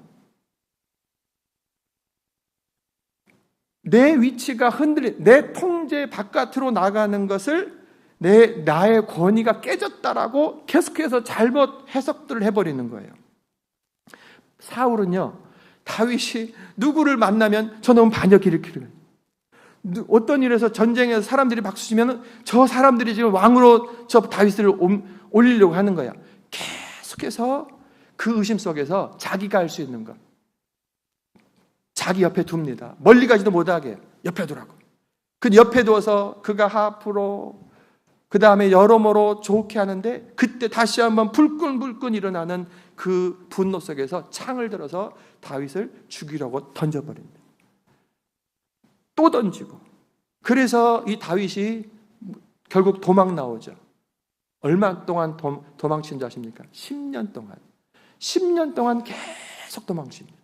내 위치가 내 통제 바깥으로 나가는 것을 나의 권위가 깨졌다라고 계속해서 잘못 해석들을 해버리는 거예요. 사울은요, 다윗이 누구를 만나면 저놈은 반역 일으키는 거예요. 어떤 일에서 전쟁에서 사람들이 박수 치면 저 사람들이 지금 왕으로 저 다윗을 올리려고 하는 거야. 계속해서 그 의심 속에서 자기가 할 수 있는 것, 자기 옆에 둡니다. 멀리 가지도 못하게 옆에 두라고. 그 옆에 두어서 그가 앞으로 그 다음에 여러모로 좋게 하는데, 그때 다시 한번 불끈불끈 일어나는 그 분노 속에서 창을 들어서 다윗을 죽이려고 던져버립니다. 또 던지고. 그래서 이 다윗이 결국 도망 나오죠. 얼마 동안 도망친 줄 아십니까? 10년 동안. 10년 동안 계속 도망칩니다.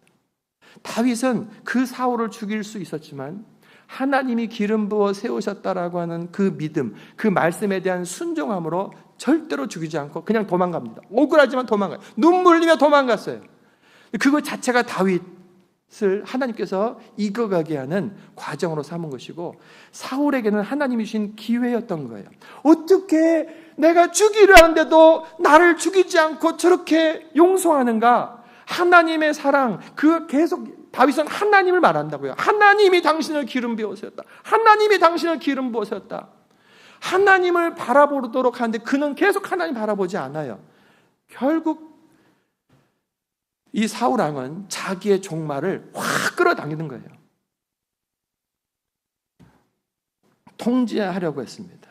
다윗은 그 사울을 죽일 수 있었지만 하나님이 기름 부어 세우셨다라고 하는 그 믿음, 그 말씀에 대한 순종함으로 절대로 죽이지 않고 그냥 도망갑니다. 억울하지만 도망가요. 눈물 흘리며 도망갔어요. 그것 자체가 다윗을 하나님께서 이겨가게 하는 과정으로 삼은 것이고, 사울에게는 하나님이 주신 기회였던 거예요. 어떻게 내가 죽이려 하는데도 나를 죽이지 않고 저렇게 용서하는가? 하나님의 사랑, 그 계속 다윗은 하나님을 말한다고요. 하나님이 당신을 기름 부으셨다. 하나님이 당신을 기름 부으셨다. 하나님을 바라보도록 하는데 그는 계속 하나님 바라보지 않아요. 결국 이 사울왕은 자기의 종말을 확 끌어당기는 거예요. 통제하려고 했습니다.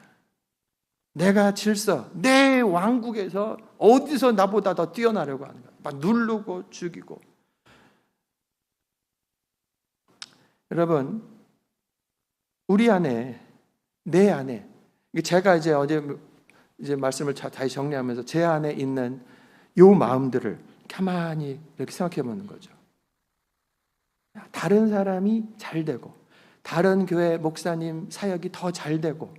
내가 질서, 내 왕국에서 어디서 나보다 더 뛰어나려고 하는 거예요. 막 누르고 죽이고. 여러분, 우리 안에, 내 안에, 제가 이제 어제 말씀을 다시 정리하면서 제 안에 있는 요 마음들을 가만히 이렇게 생각해 보는 거죠. 다른 사람이 잘 되고, 다른 교회 목사님 사역이 더 잘 되고,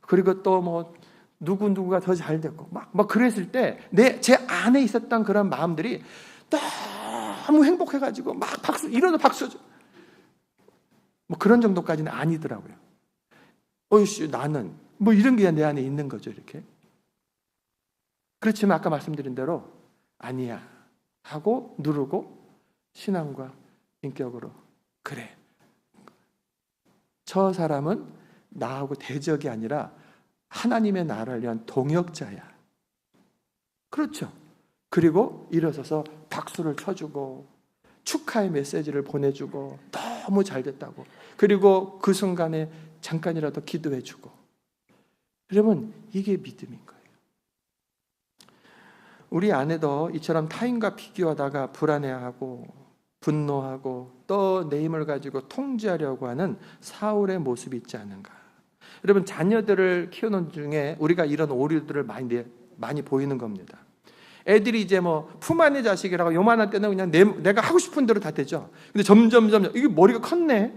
그리고 또 뭐 누구가 더 잘 되고, 막 그랬을 때 제 안에 있었던 그런 마음들이 너무 행복해가지고 막 박수, 일어나 박수. 뭐 그런 정도까지는 아니더라고요. 어이씨, 나는 뭐 이런 게 내 안에 있는 거죠, 이렇게. 그렇지만 아까 말씀드린 대로 아니야 하고 누르고 신앙과 인격으로, 그래, 저 사람은 나하고 대적이 아니라 하나님의 나라를 위한 동역자야. 그렇죠. 그리고 일어서서 박수를 쳐주고 축하의 메시지를 보내주고 너무 잘 됐다고, 그리고 그 순간에 잠깐이라도 기도해주고. 여러분, 이게 믿음인 거예요. 우리 안에도 이처럼 타인과 비교하다가 불안해하고 분노하고 또 내 힘을 가지고 통제하려고 하는 사울의 모습이 있지 않은가. 여러분, 자녀들을 키우는 중에 우리가 이런 오류들을 많이 보이는 겁니다. 애들이 이제 뭐 품 안의 자식이라고 요만한 때는 그냥 내가 하고 싶은 대로 다 되죠. 근데 점점 이게 머리가 컸네,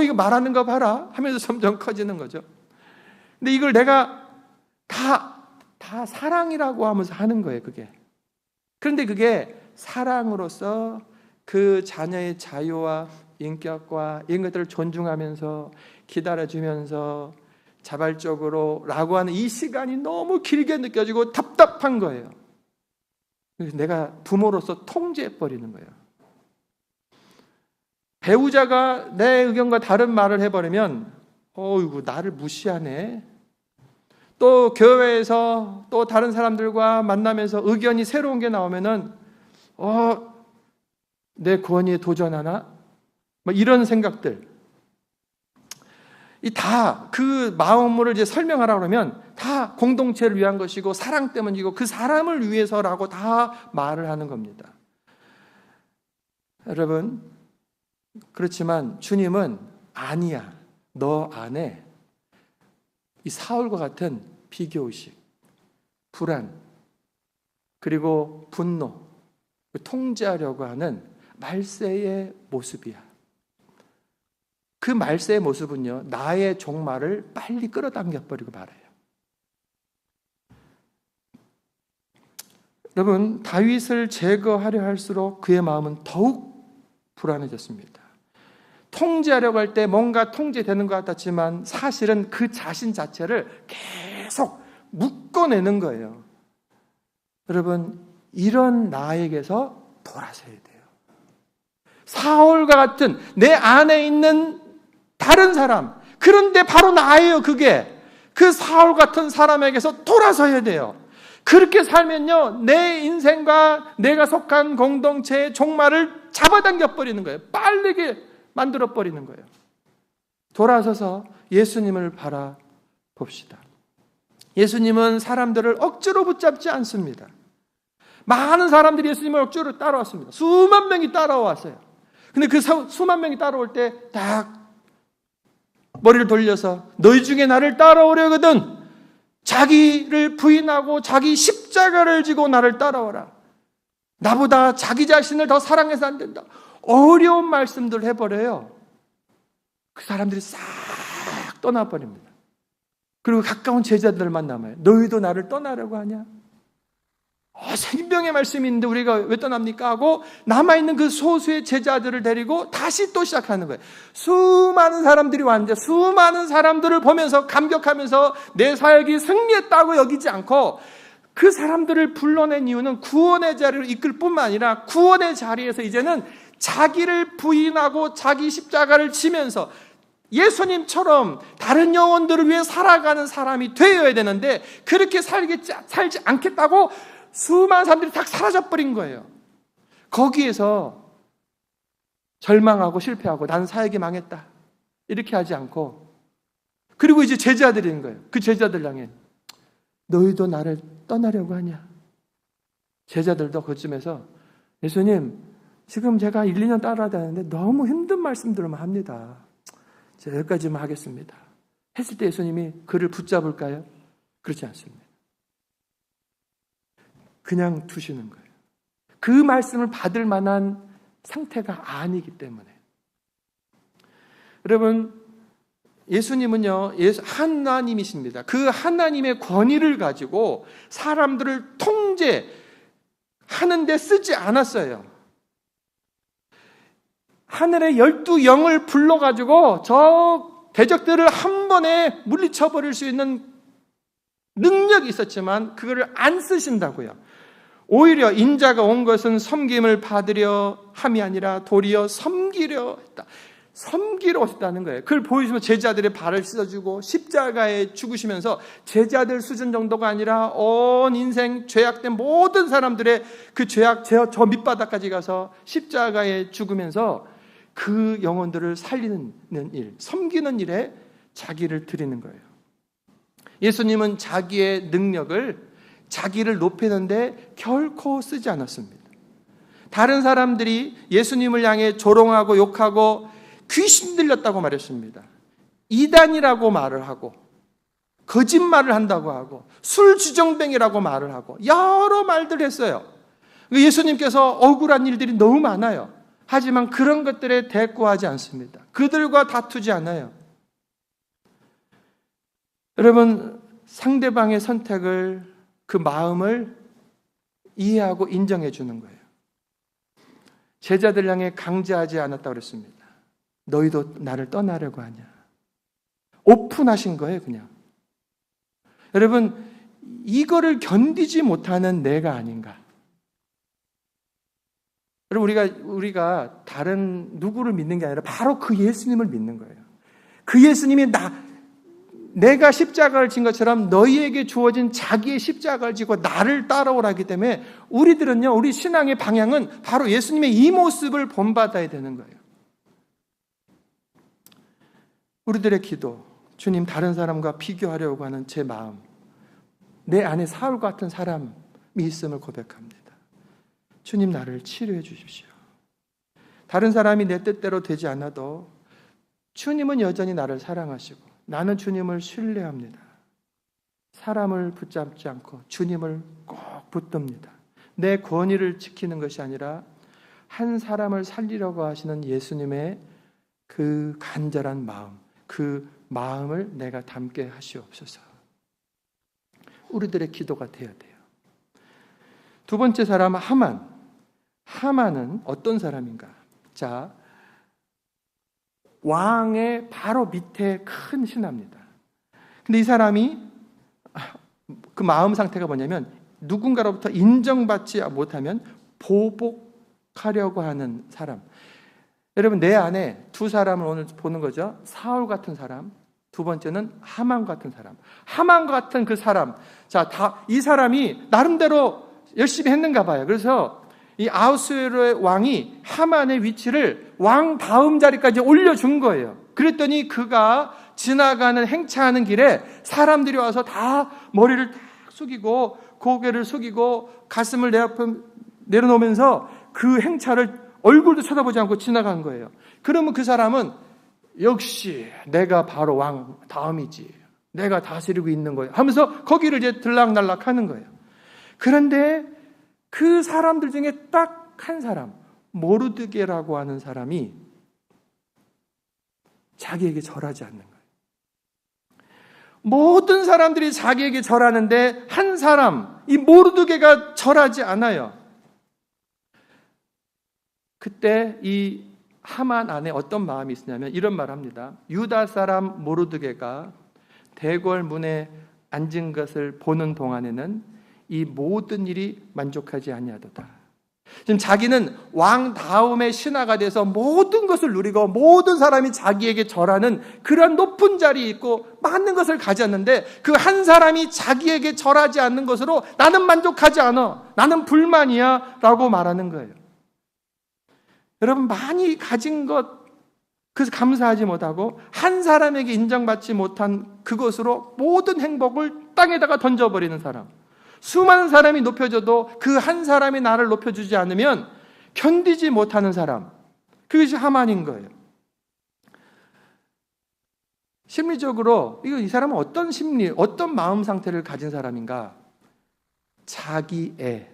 이거 말하는 거 봐라 하면서 점점 커지는 거죠. 근데 이걸 내가 다 사랑이라고 하면서 하는 거예요, 그게. 그런데 그게 사랑으로서 그 자녀의 자유와 인격과 이런 것들을 존중하면서 기다려주면서 자발적으로 라고 하는 이 시간이 너무 길게 느껴지고 답답한 거예요. 그래서 내가 부모로서 통제해버리는 거예요. 배우자가 내 의견과 다른 말을 해버리면 어이구, 나를 무시하네. 또 교회에서 또 다른 사람들과 만나면서 의견이 새로운 게 나오면은 내 권위에 도전하나? 뭐 이런 생각들. 다 그 마음을 이제 설명하라고 그러면 다 공동체를 위한 것이고 사랑 때문이고 그 사람을 위해서라고 다 말을 하는 겁니다. 여러분, 그렇지만 주님은 아니야. 너 안에 이 사울과 같은 비교의식, 불안, 그리고 분노, 통제하려고 하는 말세의 모습이야. 그 말세의 모습은요, 나의 종말을 빨리 끌어당겨버리고 말아요. 여러분, 다윗을 제거하려 할수록 그의 마음은 더욱 불안해졌습니다. 통제하려고 할 때 뭔가 통제되는 것 같았지만 사실은 그 자신 자체를 계속 묶어내는 거예요. 여러분, 이런 나에게서 돌아서야 돼요. 사울과 같은 내 안에 있는 다른 사람. 그런데 바로 나예요, 그게. 그 사울 같은 사람에게서 돌아서야 돼요. 그렇게 살면요, 내 인생과 내가 속한 공동체의 종말을 잡아당겨 버리는 거예요. 빠르게 만들어 버리는 거예요. 돌아서서 예수님을 바라봅시다. 예수님은 사람들을 억지로 붙잡지 않습니다. 많은 사람들이 예수님을 억지로 따라왔습니다. 수만 명이 따라왔어요. 근데 그 수만 명이 따라올 때 딱 머리를 돌려서 너희 중에 나를 따라오려거든 자기를 부인하고 자기 십자가를 지고 나를 따라오라. 나보다 자기 자신을 더 사랑해서 안 된다. 어려운 말씀들 해버려요. 그 사람들이 싹 떠나버립니다. 그리고 가까운 제자들만 남아요. 너희도 나를 떠나려고 하냐? 생명의 말씀이 있는데 우리가 왜 떠납니까? 하고 남아있는 그 소수의 제자들을 데리고 다시 또 시작하는 거예요. 수많은 사람들이 왔는데 수많은 사람들을 보면서 감격하면서 내 사역이 승리했다고 여기지 않고 그 사람들을 불러낸 이유는 구원의 자리를 이끌 뿐만 아니라 구원의 자리에서 이제는 자기를 부인하고 자기 십자가를 지면서 예수님처럼 다른 영혼들을 위해 살아가는 사람이 되어야 되는데 그렇게 살지 않겠다고 수많은 사람들이 다 사라져버린 거예요. 거기에서 절망하고 실패하고 나는 사역이 망했다 이렇게 하지 않고 그리고 이제 제자들이 있는 거예요. 그 제자들 향해 너희도 나를 떠나려고 하냐? 제자들도 그쯤에서 예수님 지금 제가 1, 2년 따라다니는데 너무 힘든 말씀들만 합니다. 제가 여기까지만 하겠습니다. 했을 때 예수님이 그를 붙잡을까요? 그렇지 않습니다. 그냥 두시는 거예요. 그 말씀을 받을 만한 상태가 아니기 때문에. 여러분, 예수님은요, 하나님이십니다. 그 하나님의 권위를 가지고 사람들을 통제하는데 쓰지 않았어요. 하늘의 12영을 불러가지고 저 대적들을 한 번에 물리쳐버릴 수 있는 능력이 있었지만 그거를 안 쓰신다고요. 오히려 인자가 온 것은 섬김을 받으려 함이 아니라 도리어 섬기려 했다. 섬기러 오셨다는 거예요. 그걸 보여주면 제자들의 발을 씻어주고 십자가에 죽으시면서 제자들 수준 정도가 아니라 온 인생 죄악된 모든 사람들의 그 죄악 저 밑바닥까지 가서 십자가에 죽으면서 그 영혼들을 살리는 일, 섬기는 일에 자기를 드리는 거예요. 예수님은 자기의 능력을 자기를 높이는데 결코 쓰지 않았습니다. 다른 사람들이 예수님을 향해 조롱하고 욕하고 귀신 들렸다고 말했습니다. 이단이라고 말을 하고 거짓말을 한다고 하고 술주정뱅이라고 말을 하고 여러 말들을 했어요. 예수님께서 억울한 일들이 너무 많아요. 하지만 그런 것들에 대꾸하지 않습니다. 그들과 다투지 않아요. 여러분, 상대방의 선택을 그 마음을 이해하고 인정해 주는 거예요. 제자들 향해 강제하지 않았다고 그랬습니다. 너희도 나를 떠나려고 하냐? 오픈하신 거예요, 그냥. 여러분, 이거를 견디지 못하는 내가 아닌가? 여러분, 우리가 다른 누구를 믿는 게 아니라 바로 그 예수님을 믿는 거예요. 그 예수님이 내가 십자가를 진 것처럼 너희에게 주어진 자기의 십자가를 지고 나를 따라오라기 때문에 우리들은요, 우리 신앙의 방향은 바로 예수님의 이 모습을 본받아야 되는 거예요. 우리들의 기도, 주님 다른 사람과 비교하려고 하는 제 마음, 내 안에 사울 같은 사람이 있음을 고백합니다. 주님 나를 치료해 주십시오. 다른 사람이 내 뜻대로 되지 않아도 주님은 여전히 나를 사랑하시고 나는 주님을 신뢰합니다. 사람을 붙잡지 않고 주님을 꼭 붙듭니다. 내 권위를 지키는 것이 아니라 한 사람을 살리려고 하시는 예수님의 그 간절한 마음, 그 마음을 내가 담게 하시옵소서. 우리들의 기도가 되어야 돼요. 두 번째 사람 하만. 하만은 어떤 사람인가? 자, 왕의 바로 밑에 큰 신하입니다. 근데 이 사람이 그 마음 상태가 뭐냐면 누군가로부터 인정받지 못하면 보복하려고 하는 사람. 여러분, 내 안에 두 사람을 오늘 보는 거죠. 사울 같은 사람, 두 번째는 하만 같은 사람. 하만 같은 그 사람. 자, 이 사람이 나름대로 열심히 했는가 봐요. 그래서 이 아하수에로의 왕이 하만의 위치를 왕 다음 자리까지 올려준 거예요. 그랬더니 그가 지나가는 행차하는 길에 사람들이 와서 다 머리를 딱 숙이고 고개를 숙이고 가슴을 내려놓으면서 그 행차를 얼굴도 쳐다보지 않고 지나간 거예요. 그러면 그 사람은 역시 내가 바로 왕 다음이지, 내가 다스리고 있는 거예요 하면서 거기를 이제 들락날락 하는 거예요. 그런데 그 사람들 중에 딱 한 사람, 모르드게라고 하는 사람이 자기에게 절하지 않는 거예요. 모든 사람들이 자기에게 절하는데 한 사람, 이 모르드게가 절하지 않아요. 그때 이 하만 안에 어떤 마음이 있었냐면 이런 말을 합니다. 유다 사람 모르드게가 대궐 문에 앉은 것을 보는 동안에는 이 모든 일이 만족하지 아니하도다. 지금 자기는 왕 다음의 신하가 돼서 모든 것을 누리고 모든 사람이 자기에게 절하는 그런 높은 자리에 있고 많은 것을 가졌는데 그 한 사람이 자기에게 절하지 않는 것으로 나는 만족하지 않아, 나는 불만이야 라고 말하는 거예요. 여러분, 많이 가진 것 그래서 감사하지 못하고 한 사람에게 인정받지 못한 그것으로 모든 행복을 땅에다가 던져버리는 사람, 수많은 사람이 높여줘도 그 한 사람이 나를 높여주지 않으면 견디지 못하는 사람, 그것이 하만인 거예요. 심리적으로 이 사람은 어떤 심리, 어떤 마음 상태를 가진 사람인가? 자기 애,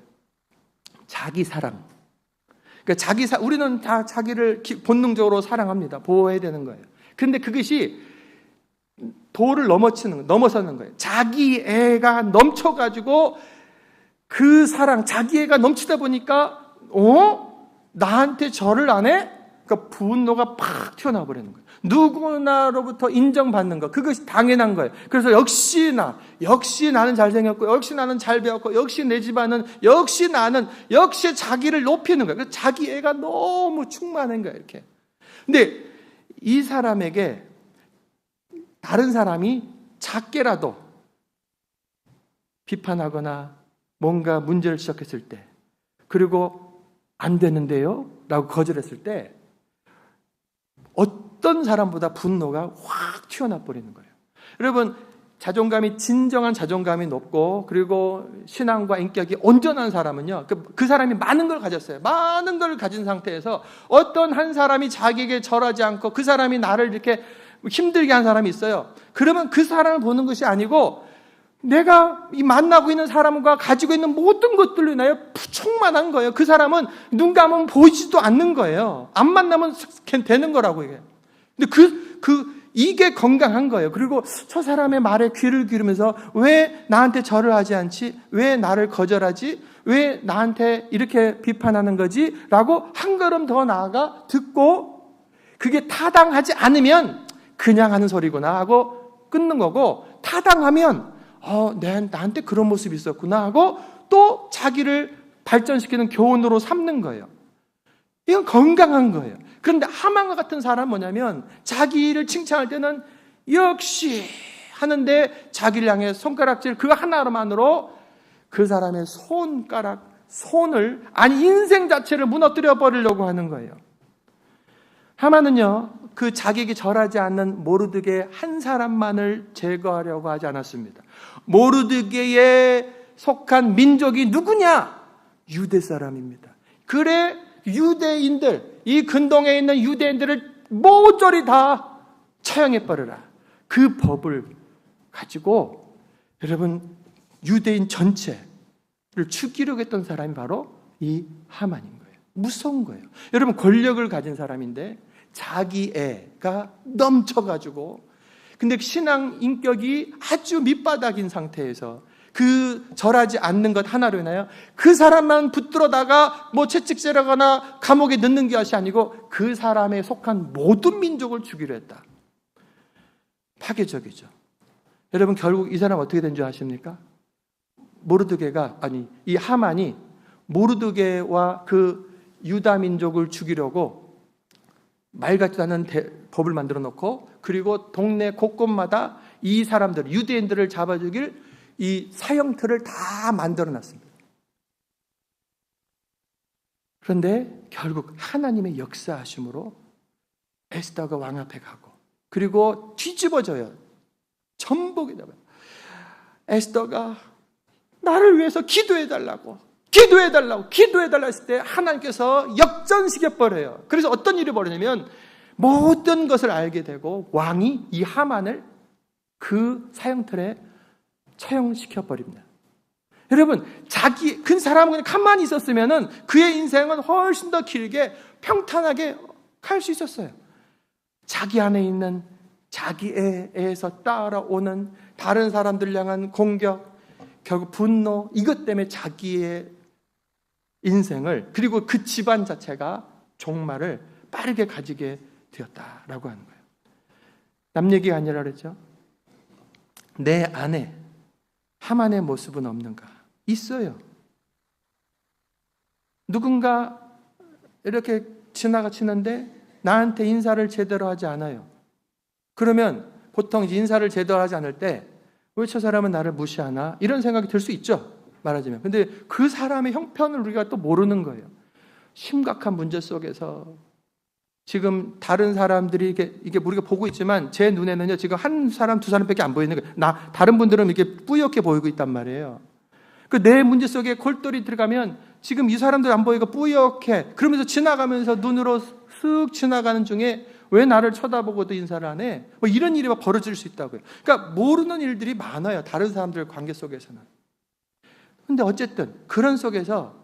자기 사랑. 그러니까 우리는 다 자기를 본능적으로 사랑합니다. 보호해야 되는 거예요. 그런데 그것이 도를 넘어서는 거예요. 자기 애가 넘쳐가지고 그 사랑, 자기 애가 넘치다 보니까 나한테 절을 안 해? 그러니까 분노가 팍 튀어나와 버리는 거예요. 누구나로부터 인정받는 거, 그것이 당연한 거예요. 그래서 역시 나는 잘생겼고, 역시 나는 잘 배웠고, 역시 내 집안은, 역시 자기를 높이는 거예요. 그래서 자기 애가 너무 충만한 거예요, 이렇게. 근데 이 사람에게 다른 사람이 작게라도 비판하거나 뭔가 문제를 지적했을 때, 그리고 안 되는데요? 라고 거절했을 때, 어떤 사람보다 분노가 확 튀어나와 버리는 거예요. 여러분, 진정한 자존감이 높고, 그리고 신앙과 인격이 온전한 사람은요, 그 사람이 많은 걸 가졌어요. 많은 걸 가진 상태에서 어떤 한 사람이 자기에게 절하지 않고 그 사람이 나를 이렇게 힘들게 한 사람이 있어요. 그러면 그 사람을 보는 것이 아니고 내가 이 만나고 있는 사람과 가지고 있는 모든 것들로 인하여 충만한 거예요. 그 사람은 눈 감으면 보이지도 않는 거예요. 안 만나면 되는 거라고 이게. 근데 이게 건강한 거예요. 그리고 저 사람의 말에 귀를 기울이면서 왜 나한테 절을 하지 않지? 왜 나를 거절하지? 왜 나한테 이렇게 비판하는 거지? 라고 한 걸음 더 나아가 듣고 그게 타당하지 않으면 그냥 하는 소리구나 하고 끊는 거고, 타당하면 나한테 그런 모습이 있었구나 하고 또 자기를 발전시키는 교훈으로 삼는 거예요. 이건 건강한 거예요. 그런데 하만과 같은 사람은 뭐냐면 자기를 칭찬할 때는 역시 하는데 자기를 향해 손가락질 그 하나만으로 그 사람의 손을 인생 자체를 무너뜨려 버리려고 하는 거예요. 하만은요, 그 자기에게 절하지 않는 모르드게 한 사람만을 제거하려고 하지 않았습니다. 모르드게에 속한 민족이 누구냐? 유대 사람입니다. 그래, 유대인들, 이 근동에 있는 유대인들을 모조리 다 처형해버려라. 그 법을 가지고 여러분, 유대인 전체를 죽이려고 했던 사람이 바로 이 하만인 거예요. 무서운 거예요. 여러분, 권력을 가진 사람인데 자기 애가 넘쳐가지고, 근데 신앙 인격이 아주 밑바닥인 상태에서 그 절하지 않는 것 하나로 인하여 그 사람만 붙들어다가 채찍질하거나 감옥에 넣는 것이 아니고 그 사람에 속한 모든 민족을 죽이려 했다. 파괴적이죠. 여러분, 결국 이 사람 어떻게 된 줄 아십니까? 이 하만이 모르드게와 그 유다 민족을 죽이려고 말 같지도 않은 법을 만들어 놓고, 그리고 동네 곳곳마다 이 사람들, 유대인들을 잡아 죽일 이 사형틀을 다 만들어 놨습니다. 그런데 결국 하나님의 역사하심으로 에스더가 왕 앞에 가고, 그리고 뒤집어져요. 전복이 되어요. 에스더가 나를 위해서 기도해달라고 했을 때 하나님께서 역전시켜버려요. 그래서 어떤 일이 벌어지냐면 모든 것을 알게 되고 왕이 이 하만을 그 사형틀에 처형시켜버립니다. 여러분, 그 사람은 그냥 가만히 있었으면 그의 인생은 훨씬 더 길게 평탄하게 갈 수 있었어요. 자기 안에 있는 자기에서 따라오는 다른 사람들 향한 공격, 결국 분노, 이것 때문에 자기의 인생을, 그리고 그 집안 자체가 종말을 빠르게 가지게 되었다라고 하는 거예요. 남 얘기가 아니라 그랬죠. 내 안에 하만의 모습은 없는가? 있어요. 누군가 이렇게 지나가치는데 나한테 인사를 제대로 하지 않아요. 그러면 보통 인사를 제대로 하지 않을 때 왜 저 사람은 나를 무시하나? 이런 생각이 들 수 있죠, 말하자면. 근데 그 사람의 형편을 우리가 또 모르는 거예요. 심각한 문제 속에서 지금 다른 사람들이 이게 우리가 보고 있지만 제 눈에는요, 지금 한 사람, 두 사람밖에 안 보이는 거예요. 다른 분들은 이렇게 뿌옇게 보이고 있단 말이에요. 그 내 문제 속에 골똘히 들어가면 지금 이 사람들 안 보이고 뿌옇게, 그러면서 지나가면서 눈으로 쓱 지나가는 중에 왜 나를 쳐다보고도 인사를 안 해? 뭐 이런 일이 벌어질 수 있다고요. 그러니까 모르는 일들이 많아요, 다른 사람들 관계 속에서는. 근데 어쨌든 그런 속에서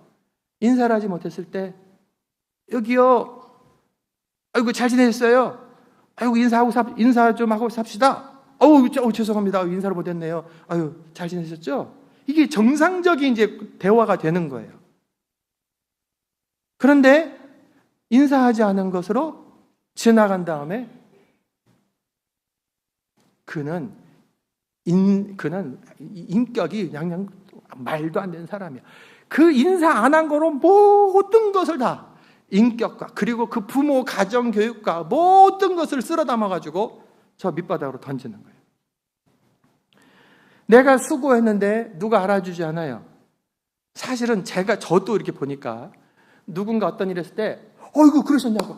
인사를 하지 못했을 때, 여기요, 아이고 잘 지내셨어요? 아이고 인사 좀 하고 삽시다. 죄송합니다. 인사를 못했네요. 아유 잘 지내셨죠? 이게 정상적인 이제 대화가 되는 거예요. 그런데 인사하지 않은 것으로 지나간 다음에 그는 인격이 그냥 말도 안 되는 사람이야. 그 인사 안 한 거로 모든 것을 다, 인격과 그리고 그 부모 가정 교육과 모든 것을 쓸어 담아가지고 저 밑바닥으로 던지는 거예요. 내가 수고했는데 누가 알아주지 않아요. 사실은 저도 이렇게 보니까 누군가 어떤 일 했을 때 어이구 그러셨냐고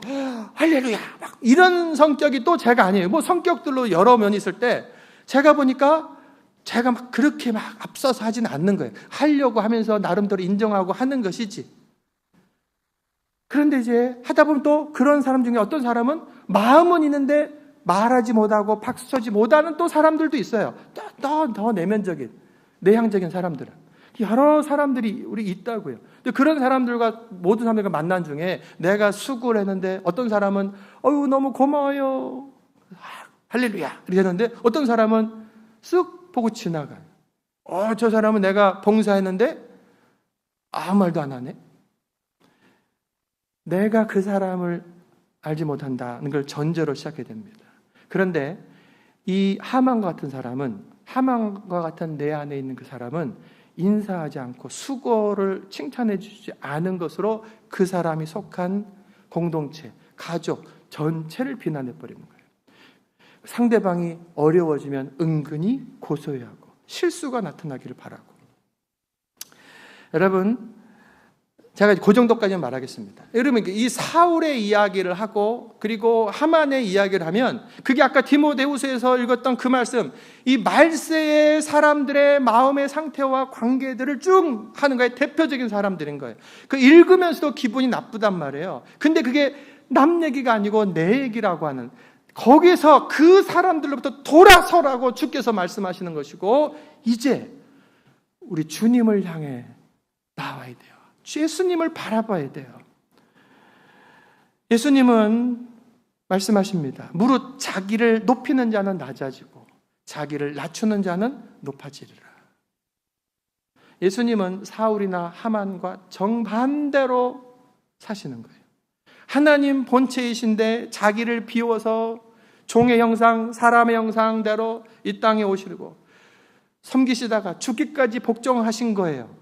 할렐루야 막 이런 성격이 또 제가 아니에요. 뭐 성격들로 여러 면이 있을 때 제가 보니까 제가 막 그렇게 막 앞서서 하지는 않는 거예요. 하려고 하면서 나름대로 인정하고 하는 것이지. 그런데 이제 하다 보면 또 그런 사람 중에 어떤 사람은 마음은 있는데 말하지 못하고 박수쳐지 못하는 또 사람들도 있어요. 더 내면적인, 내향적인 사람들은. 여러 사람들이 우리 있다고요. 근데 그런 사람들과, 모든 사람들과 만난 중에 내가 수고를 했는데 어떤 사람은 너무 고마워요, 할렐루야 이랬는데 어떤 사람은 쓱 보고 지나가요. 저 사람은 내가 봉사했는데 아무 말도 안 하네. 내가 그 사람을 알지 못한다는 걸 전제로 시작해야 됩니다. 그런데 이 하만과 같은 사람은, 하만과 같은 내 안에 있는 그 사람은 인사하지 않고 수고를 칭찬해 주지 않은 것으로 그 사람이 속한 공동체, 가족 전체를 비난해 버리는 거예요. 상대방이 어려워지면 은근히 고소해하고 실수가 나타나기를 바라고. 여러분, 제가 그 정도까지는 말하겠습니다. 여러분, 이 사울의 이야기를 하고 그리고 하만의 이야기를 하면 그게 아까 디모데후서에서 읽었던 그 말씀, 이 말세의 사람들의 마음의 상태와 관계들을 쭉 하는 거예요. 대표적인 사람들인 거예요. 그 읽으면서도 기분이 나쁘단 말이에요. 근데 그게 남 얘기가 아니고 내 얘기라고 하는, 거기서 그 사람들로부터 돌아서라고 주께서 말씀하시는 것이고, 이제 우리 주님을 향해 나와야 돼요. 예수님을 바라봐야 돼요. 예수님은 말씀하십니다. 무릇 자기를 높이는 자는 낮아지고 자기를 낮추는 자는 높아지리라. 예수님은 사울이나 하만과 정반대로 사시는 거예요. 하나님 본체이신데 자기를 비워서 종의 형상, 사람의 형상대로 이 땅에 오시고 섬기시다가 죽기까지 복종하신 거예요.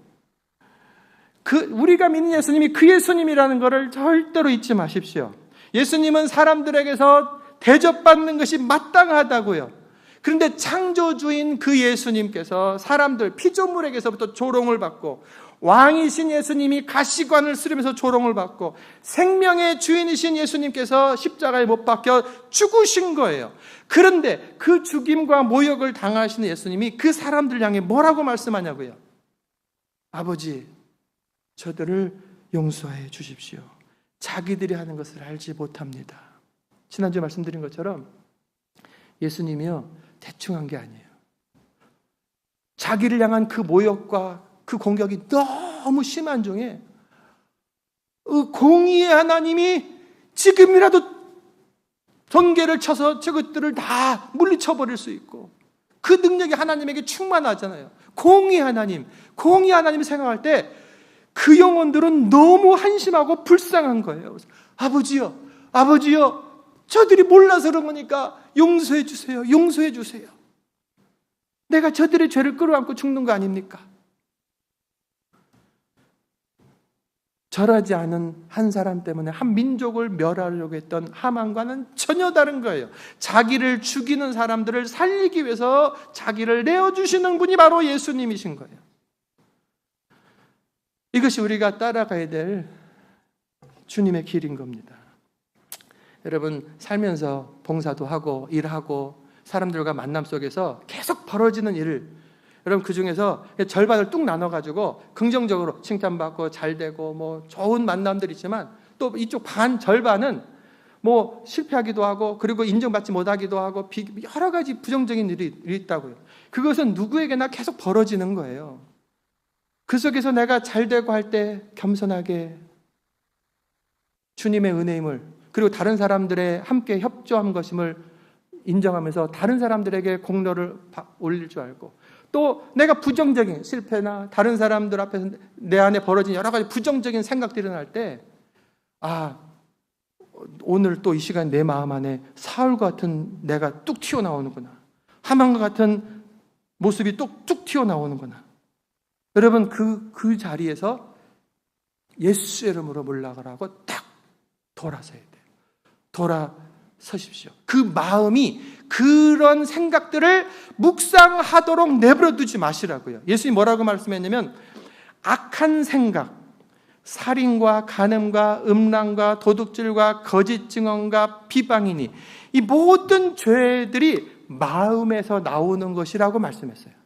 우리가 믿는 예수님이 그 예수님이라는 것을 절대로 잊지 마십시오. 예수님은 사람들에게서 대접받는 것이 마땅하다고요. 그런데 창조주인 그 예수님께서 사람들, 피조물에게서부터 조롱을 받고, 왕이신 예수님이 가시관을 쓰려면서 조롱을 받고, 생명의 주인이신 예수님께서 십자가에 못 박혀 죽으신 거예요. 그런데 그 죽임과 모욕을 당하시는 예수님이 그 사람들 향해 뭐라고 말씀하냐고요? 아버지, 저들을 용서해 주십시오. 자기들이 하는 것을 알지 못합니다. 지난주에 말씀드린 것처럼 예수님이요, 대충 한 게 아니에요. 자기를 향한 그 모욕과 그 공격이 너무 심한 중에 공의의 하나님이 지금이라도 번개를 쳐서 저것들을 다 물리쳐버릴 수 있고, 그 능력이 하나님에게 충만하잖아요. 공의의 하나님을 생각할 때 그 영혼들은 너무 한심하고 불쌍한 거예요. 아버지요, 저들이 몰라서 그런 거니까 용서해 주세요. 내가 저들의 죄를 끌어안고 죽는 거 아닙니까? 절하지 않은 한 사람 때문에 한 민족을 멸하려고 했던 하만과는 전혀 다른 거예요. 자기를 죽이는 사람들을 살리기 위해서 자기를 내어주시는 분이 바로 예수님이신 거예요. 이것이 우리가 따라가야 될 주님의 길인 겁니다. 여러분, 살면서 봉사도 하고 일하고 사람들과 만남 속에서 계속 벌어지는 일을, 여러분 그 중에서 절반을 뚝 나눠가지고 긍정적으로 칭찬받고 잘되고 뭐 좋은 만남들이 있지만, 또 이쪽 절반은 뭐 실패하기도 하고, 그리고 인정받지 못하기도 하고, 여러 가지 부정적인 일이 있다고요. 그것은 누구에게나 계속 벌어지는 거예요. 그 속에서 내가 잘되고 할 때 겸손하게 주님의 은혜임을, 그리고 다른 사람들의 함께 협조한 것임을 인정하면서 다른 사람들에게 공로를 올릴 줄 알고, 또 내가 부정적인 실패나 다른 사람들 앞에서 내 안에 벌어진 여러 가지 부정적인 생각들이 일어날 때, 오늘 또 이 시간 내 마음 안에 사울과 같은 내가 뚝 튀어나오는구나, 하만과 같은 모습이 뚝 튀어나오는구나. 여러분, 그 자리에서 예수 이름으로 몰락하라고 딱 돌아서야 돼요. 돌아서십시오. 그 마음이 그런 생각들을 묵상하도록 내버려 두지 마시라고요. 예수님이 뭐라고 말씀했냐면, 악한 생각, 살인과 간음과 음란과 도둑질과 거짓 증언과 비방이니, 이 모든 죄들이 마음에서 나오는 것이라고 말씀했어요.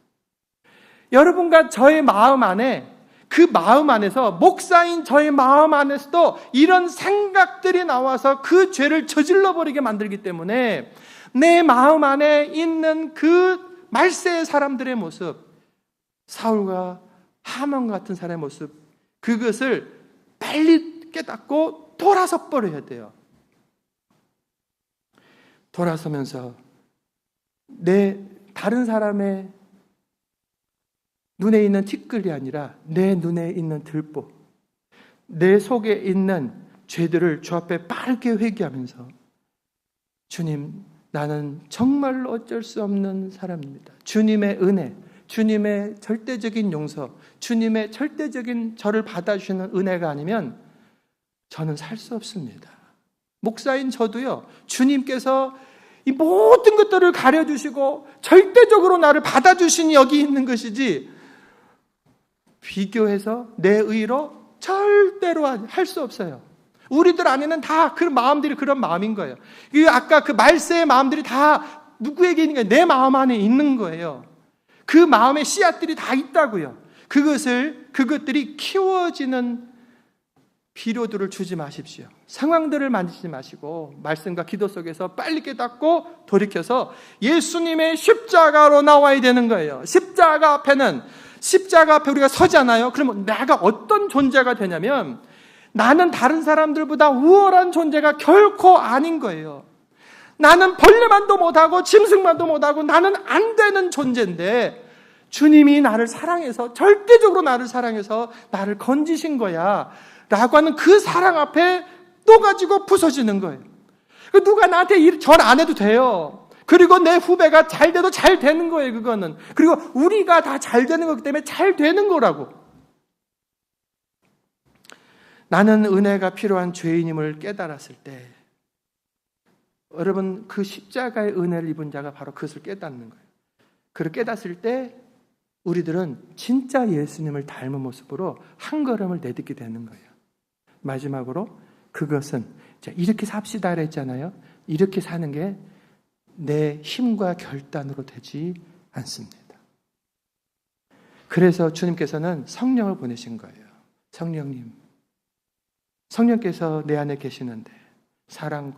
여러분과 저의 마음 안에, 그 마음 안에서, 목사인 저의 마음 안에서도 이런 생각들이 나와서 그 죄를 저질러 버리게 만들기 때문에, 내 마음 안에 있는 그 말세의 사람들의 모습, 사울과 하만 같은 사람의 모습, 그것을 빨리 깨닫고 돌아서 버려야 돼요. 돌아서면서 다른 사람의 눈에 있는 티끌이 아니라 내 눈에 있는 들보, 내 속에 있는 죄들을 주 앞에 빠르게 회개하면서, 주님, 나는 정말로 어쩔 수 없는 사람입니다. 주님의 은혜, 주님의 절대적인 용서, 주님의 절대적인 저를 받아주시는 은혜가 아니면 저는 살 수 없습니다. 목사인 저도요, 주님께서 이 모든 것들을 가려주시고 절대적으로 나를 받아주신 여기 있는 것이지, 비교해서 내 의로 절대로 할 수 없어요. 우리들 안에는 다 그 마음들이 그런 마음인 거예요. 아까 그 말세의 마음들이 다 누구에게 있는 거예요? 내 마음 안에 있는 거예요. 그 마음의 씨앗들이 다 있다고요. 그것들이 키워지는 비료들을 주지 마십시오. 상황들을 만지지 마시고 말씀과 기도 속에서 빨리 깨닫고 돌이켜서 예수님의 십자가로 나와야 되는 거예요. 십자가 앞에 우리가 서잖아요. 그러면 내가 어떤 존재가 되냐면, 나는 다른 사람들보다 우월한 존재가 결코 아닌 거예요. 나는 벌레만도 못하고 짐승만도 못하고 나는 안 되는 존재인데, 주님이 나를 사랑해서, 절대적으로 나를 사랑해서 나를 건지신 거야 라고 하는 그 사랑 앞에 또 가지고 부서지는 거예요. 누가 나한테 절 안 해도 돼요. 그리고 내 후배가 잘 돼도 잘 되는 거예요, 그거는. 그리고 우리가 다 잘 되는 거기 때문에 잘 되는 거라고. 나는 은혜가 필요한 죄인임을 깨달았을 때, 여러분, 그 십자가의 은혜를 입은 자가 바로 그것을 깨닫는 거예요. 그걸 깨닫을 때 우리들은 진짜 예수님을 닮은 모습으로 한 걸음을 내딛게 되는 거예요. 마지막으로 그것은 이렇게 삽시다 그랬잖아요. 이렇게 사는 게 내 힘과 결단으로 되지 않습니다. 그래서 주님께서는 성령을 보내신 거예요. 성령께서 내 안에 계시는데 사랑과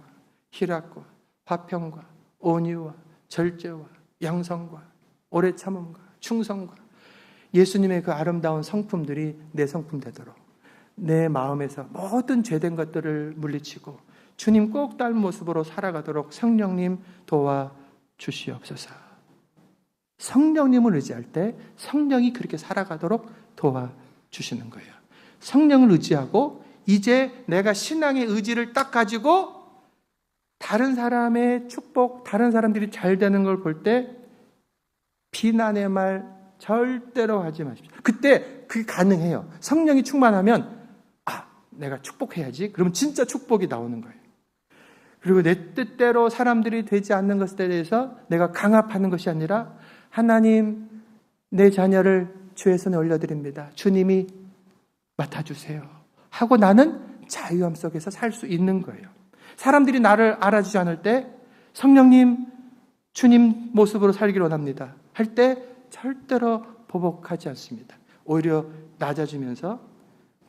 희락과 화평과 온유와 절제와 양성과 오래 참음과 충성과 예수님의 그 아름다운 성품들이 내 성품 되도록 내 마음에서 모든 죄된 것들을 물리치고 주님 꼭 닮은 모습으로 살아가도록 성령님 도와주시옵소서. 성령님을 의지할 때 성령이 그렇게 살아가도록 도와주시는 거예요. 성령을 의지하고 이제 내가 신앙의 의지를 딱 가지고 다른 사람의 축복, 다른 사람들이 잘 되는 걸 볼 때 비난의 말 절대로 하지 마십시오. 그때 그게 가능해요. 성령이 충만하면 내가 축복해야지. 그러면 진짜 축복이 나오는 거예요. 그리고 내 뜻대로 사람들이 되지 않는 것에 대해서 내가 강압하는 것이 아니라 하나님, 내 자녀를 주의 손에 올려드립니다. 주님이 맡아주세요. 하고 나는 자유함 속에서 살 수 있는 거예요. 사람들이 나를 알아주지 않을 때 성령님, 주님 모습으로 살기를 원합니다. 할 때 절대로 보복하지 않습니다. 오히려 낮아지면서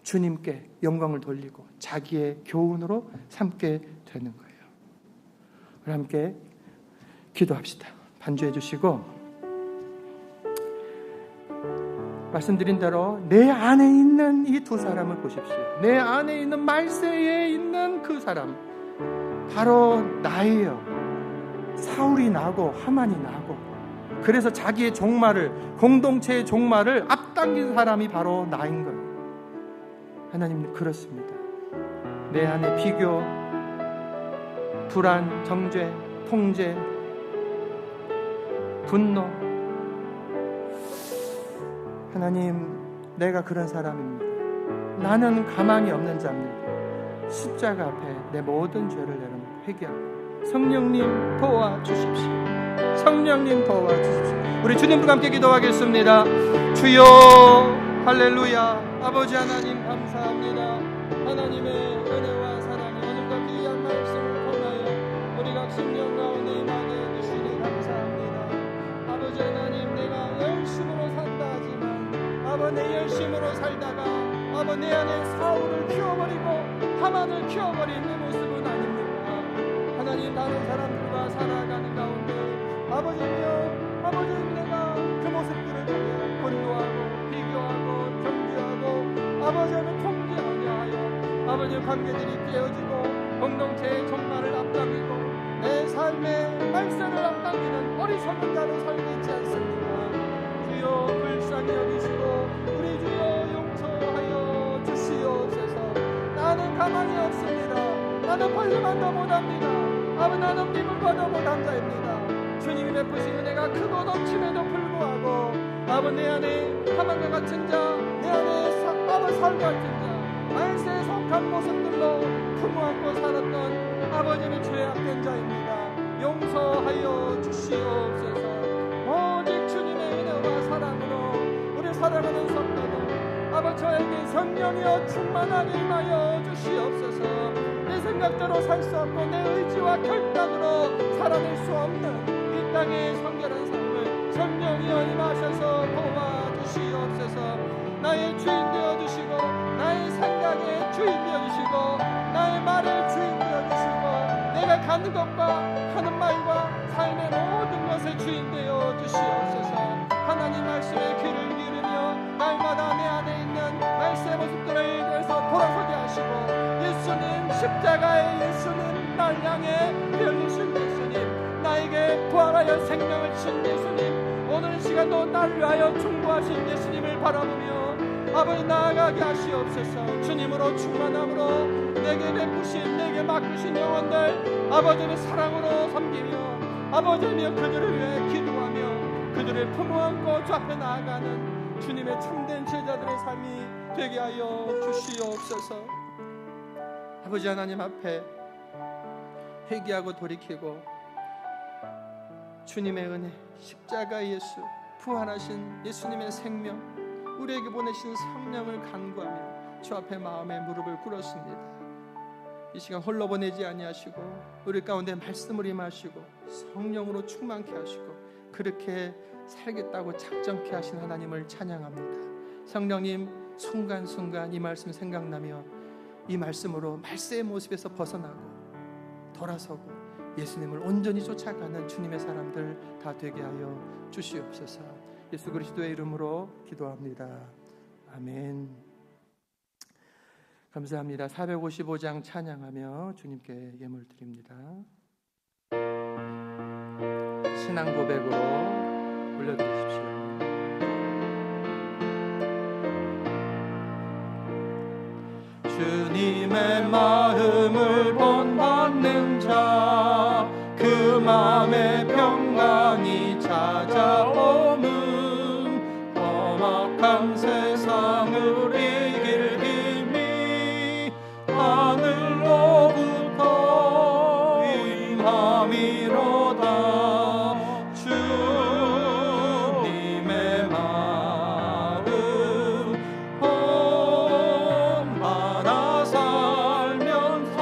주님께 영광을 돌리고 자기의 교훈으로 삼게 되는 거예요. 우리 함께 기도합시다. 반주해 주시고 말씀드린 대로 내 안에 있는 이 두 사람을 보십시오. 내 안에 있는 말세에 있는 그 사람 바로 나예요. 사울이 나고 하만이 나고 그래서 자기의 종말을 공동체의 종말을 앞당긴 사람이 바로 나인 거예요. 하나님 그렇습니다. 내 안에 비교, 불안, 정죄, 통제, 분노 하나님 내가 그런 사람입니다. 나는 가망이 없는 자입니다. 십자가 앞에 내 모든 죄를 내려놓고 회개하고 성령님 도와주십시오. 성령님 도와주십시오. 우리 주님과 함께 기도하겠습니다. 주여 할렐루야. 아버지 하나님 감사합니다. 하나님의 은혜와 사랑이 오늘도 귀한 말씀을 통하여 우리 각 심령 가운데 임하게 주시니 감사합니다. 아버지 하나님 내가 열심으로 산다 하지만 아버지 내 열심으로 살다가 아버지 내 안에 사울을 키워버리고 하만을 키워버린 내 모습은 아닙니까? 하나님 다른 사람들과 살아가는 가운데 아버지님 내가 그 모습들을 보며 분노하고 비교하고 경계하고 아버지를 통제하게 하여 아버지의 관계들이 깨어지고 공동체의 종말을 앞당기고 내 삶의 말세를 앞당기는 어리석은 자로 살고 있지 않습니까? 주여 불쌍히 여기시고 우리 주여 용서하여 주시옵소서. 나는 가망이 없습니다. 나는 권리만도 못합니다. 아버지 나는 믿음과도 못한 자입니다. 주님이 베푸신 은혜가 크고 넘침에도 불구하고 아버지 내 안에 하만과 같은 자, 내 안에 아버지 사울 같은 자, 말세에 속한 모습들로 품어안고 살았던 아버지는 죄악된 자입니다. 용서하여 주시옵소서. 오직 주님의 은혜와 사랑으로 우리 살아가는 성도들 아버지 저에게 성령이여 충만하게 임하여 주시옵소서. 내 생각대로 살 수 없고 내 의지와 결단으로 살아낼 수 없는 이 땅의 성결한 삶을 성령이여 임하셔서 도와주시옵소서. 나의 주인 되어주시고 나의 생각의 주인 되어주시고 나의 말의 주인 되어주시고 내가 가는 것과 하는 말과 삶의 모든 것의 주인 되어주시옵소서. 하나님 말씀에 귀를 기울이며 날마다 내 안에 있는 말씀의 모습들을 위해서 돌아서게 하시고 예수님 십자가의 예수님 날 향해 되어주신 예수님 나에게 부활하여 생명을 주신 예수님 오늘 시간도 나를 위하여 충고하신 예수님을 바라보며 아버지 나아가게 하시옵소서. 주님으로 충만함으로 내게 베푸신 내게 맡기신 영혼들 아버지의 사랑으로 섬기며 아버지며 그들을 위해 기도하며 그들을 품어안고 주 앞에 나아가는 주님의 참된 제자들의 삶이 되게 하여 주시옵소서. 아버지 하나님 앞에 회개하고 돌이키고 주님의 은혜, 십자가 예수, 부활하신 예수님의 생명, 우리에게 보내신 성령을 간구하며 주 앞에 마음의 무릎을 꿇었습니다. 이 시간 홀로 보내지 아니하시고 우리 가운데 말씀을 임하시고 성령으로 충만케 하시고 그렇게 살겠다고 작정케 하신 하나님을 찬양합니다. 성령님, 순간순간 이 말씀 생각나며 이 말씀으로 말세의 모습에서 벗어나고 돌아서고 예수님을 온전히 쫓아가는 주님의 사람들 다 되게 하여 주시옵소서. 예수 그리스도의 이름으로 기도합니다. 아멘. 감사합니다. 455장 찬양하며 주님께 예물 드립니다. 신앙 고백으로 올려드리십시오. 주님의 마음을 본받는 자, 그 마음의 평강이 찾아오는 험악한 세상을 이길 힘이 하늘로부터 임함이로다. 주님의 마음 본받아 살면서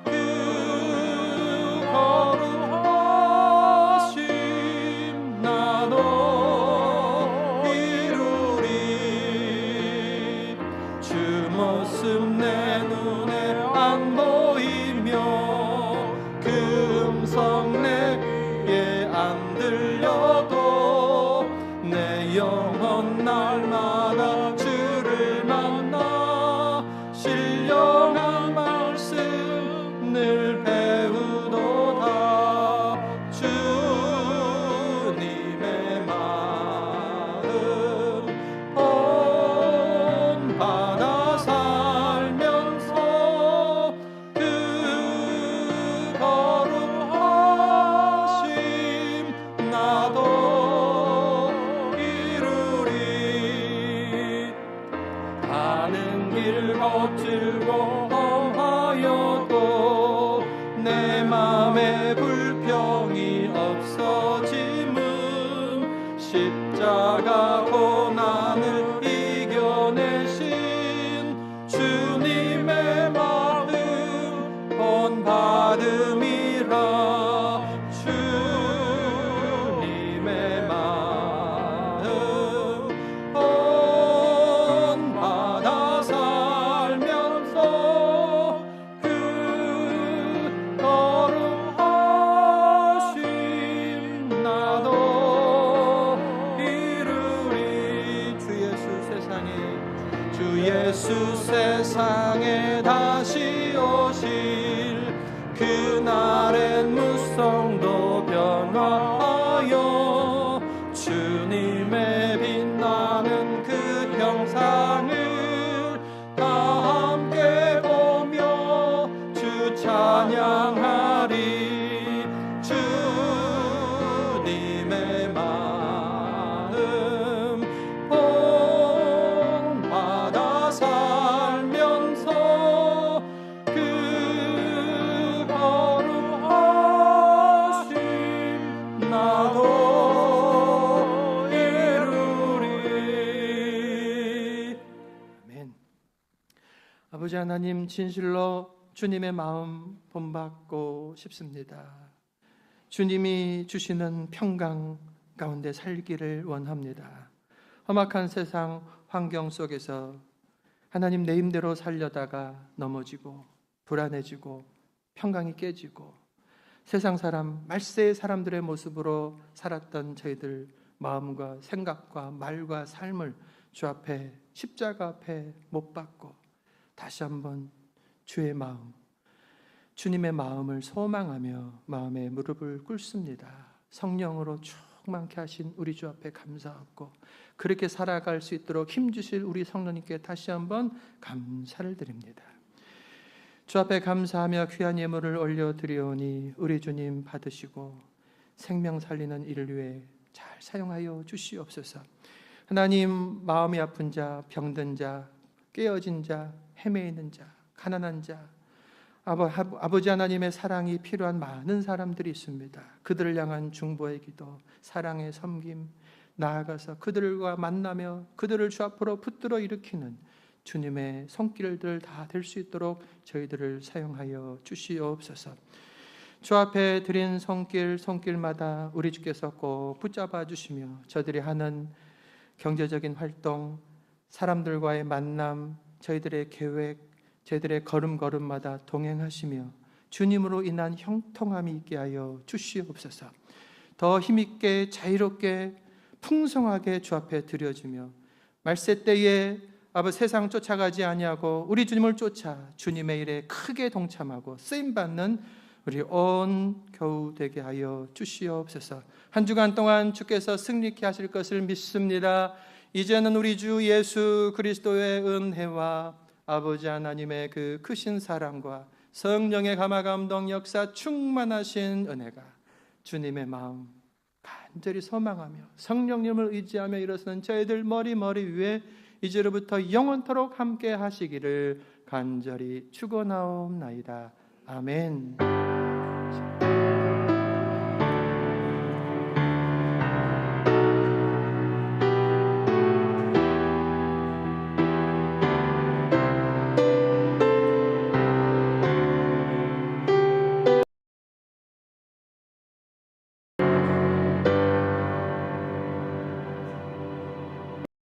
그 거룩하심 나도 이루리. 주 모습 내 눈에 안 보이며 그 음성 내게 안 들려도 내 영혼 날마다 주를 만나 신령한 말씀 늘 배우도다. 주님의 마음 본받아 살면서 그 거룩하심 나도 이루리. 가는 길 거칠고 험하여도 내 맘에 불평이 없어짐은 십자가 고난을 이겨내신 주님의 마음 본받음이라. 주님의 마음 본받아 살면서 그 거룩하심 나도 이루리. 주 예수 세상에 다시 오실 그날엔 무성도 변화하여 주님의 빛나는 그 형상을 다 함께 보며 주 찬양하리. 주님의 마음 본받아 살면서 그 거룩하심 나도 이루리. 아멘. 아버지 하나님, 진실로 주님의 마음 본받고 싶습니다. 주님이 주시는 평강 가운데 살기를 원합니다. 험악한 세상 환경 속에서 하나님 내 힘대로 살려다가 넘어지고 불안해지고 평강이 깨지고 세상 사람, 말세의 사람들의 모습으로 살았던 저희들 마음과 생각과 말과 삶을 주 앞에 십자가 앞에 못 박고 다시 한번 주의 마음, 주님의 마음을 소망하며 마음에 무릎을 꿇습니다. 성령으로 충만케 하신 우리 주 앞에 감사하고 그렇게 살아갈 수 있도록 힘주실 우리 성도님께 다시 한번 감사를 드립니다. 주 앞에 감사하며 귀한 예물을 올려드리오니 우리 주님 받으시고 생명 살리는 일을 위해 잘 사용하여 주시옵소서. 하나님, 마음이 아픈 자, 병든 자, 깨어진 자, 헤매이는 자, 가난한 자, 아버지 하나님의 사랑이 필요한 많은 사람들이 있습니다. 그들을 향한 중보의 기도, 사랑의 섬김, 나아가서 그들과 만나며 그들을 주 앞으로 붙들어 일으키는 주님의 손길들 다 될 수 있도록 저희들을 사용하여 주시옵소서. 주 앞에 드린 손길마다 우리 주께서 꼭 붙잡아 주시며 저들이 하는 경제적인 활동, 사람들과의 만남, 저희들의 계획, 저희들의 걸음걸음마다 동행하시며 주님으로 인한 형통함이 있게 하여 주시옵소서. 더 힘있게 자유롭게 풍성하게 주 앞에 드려지며 말세 때에 아버지 세상 쫓아가지 아니하고 우리 주님을 쫓아 주님의 일에 크게 동참하고 쓰임받는 우리 온 교우 되게 하여 주시옵소서. 한 주간 동안 주께서 승리케 하실 것을 믿습니다. 이제는 우리 주 예수 그리스도의 은혜와 아버지 하나님의 그 크신 사랑과 성령의 감화 감동 역사 충만하신 은혜가 주님의 마음 간절히 소망하며 성령님을 의지하며 일어서는 저희들 머리 위에 이제로부터 영원토록 함께 하시기를 간절히 축원하옵나이다. 아멘.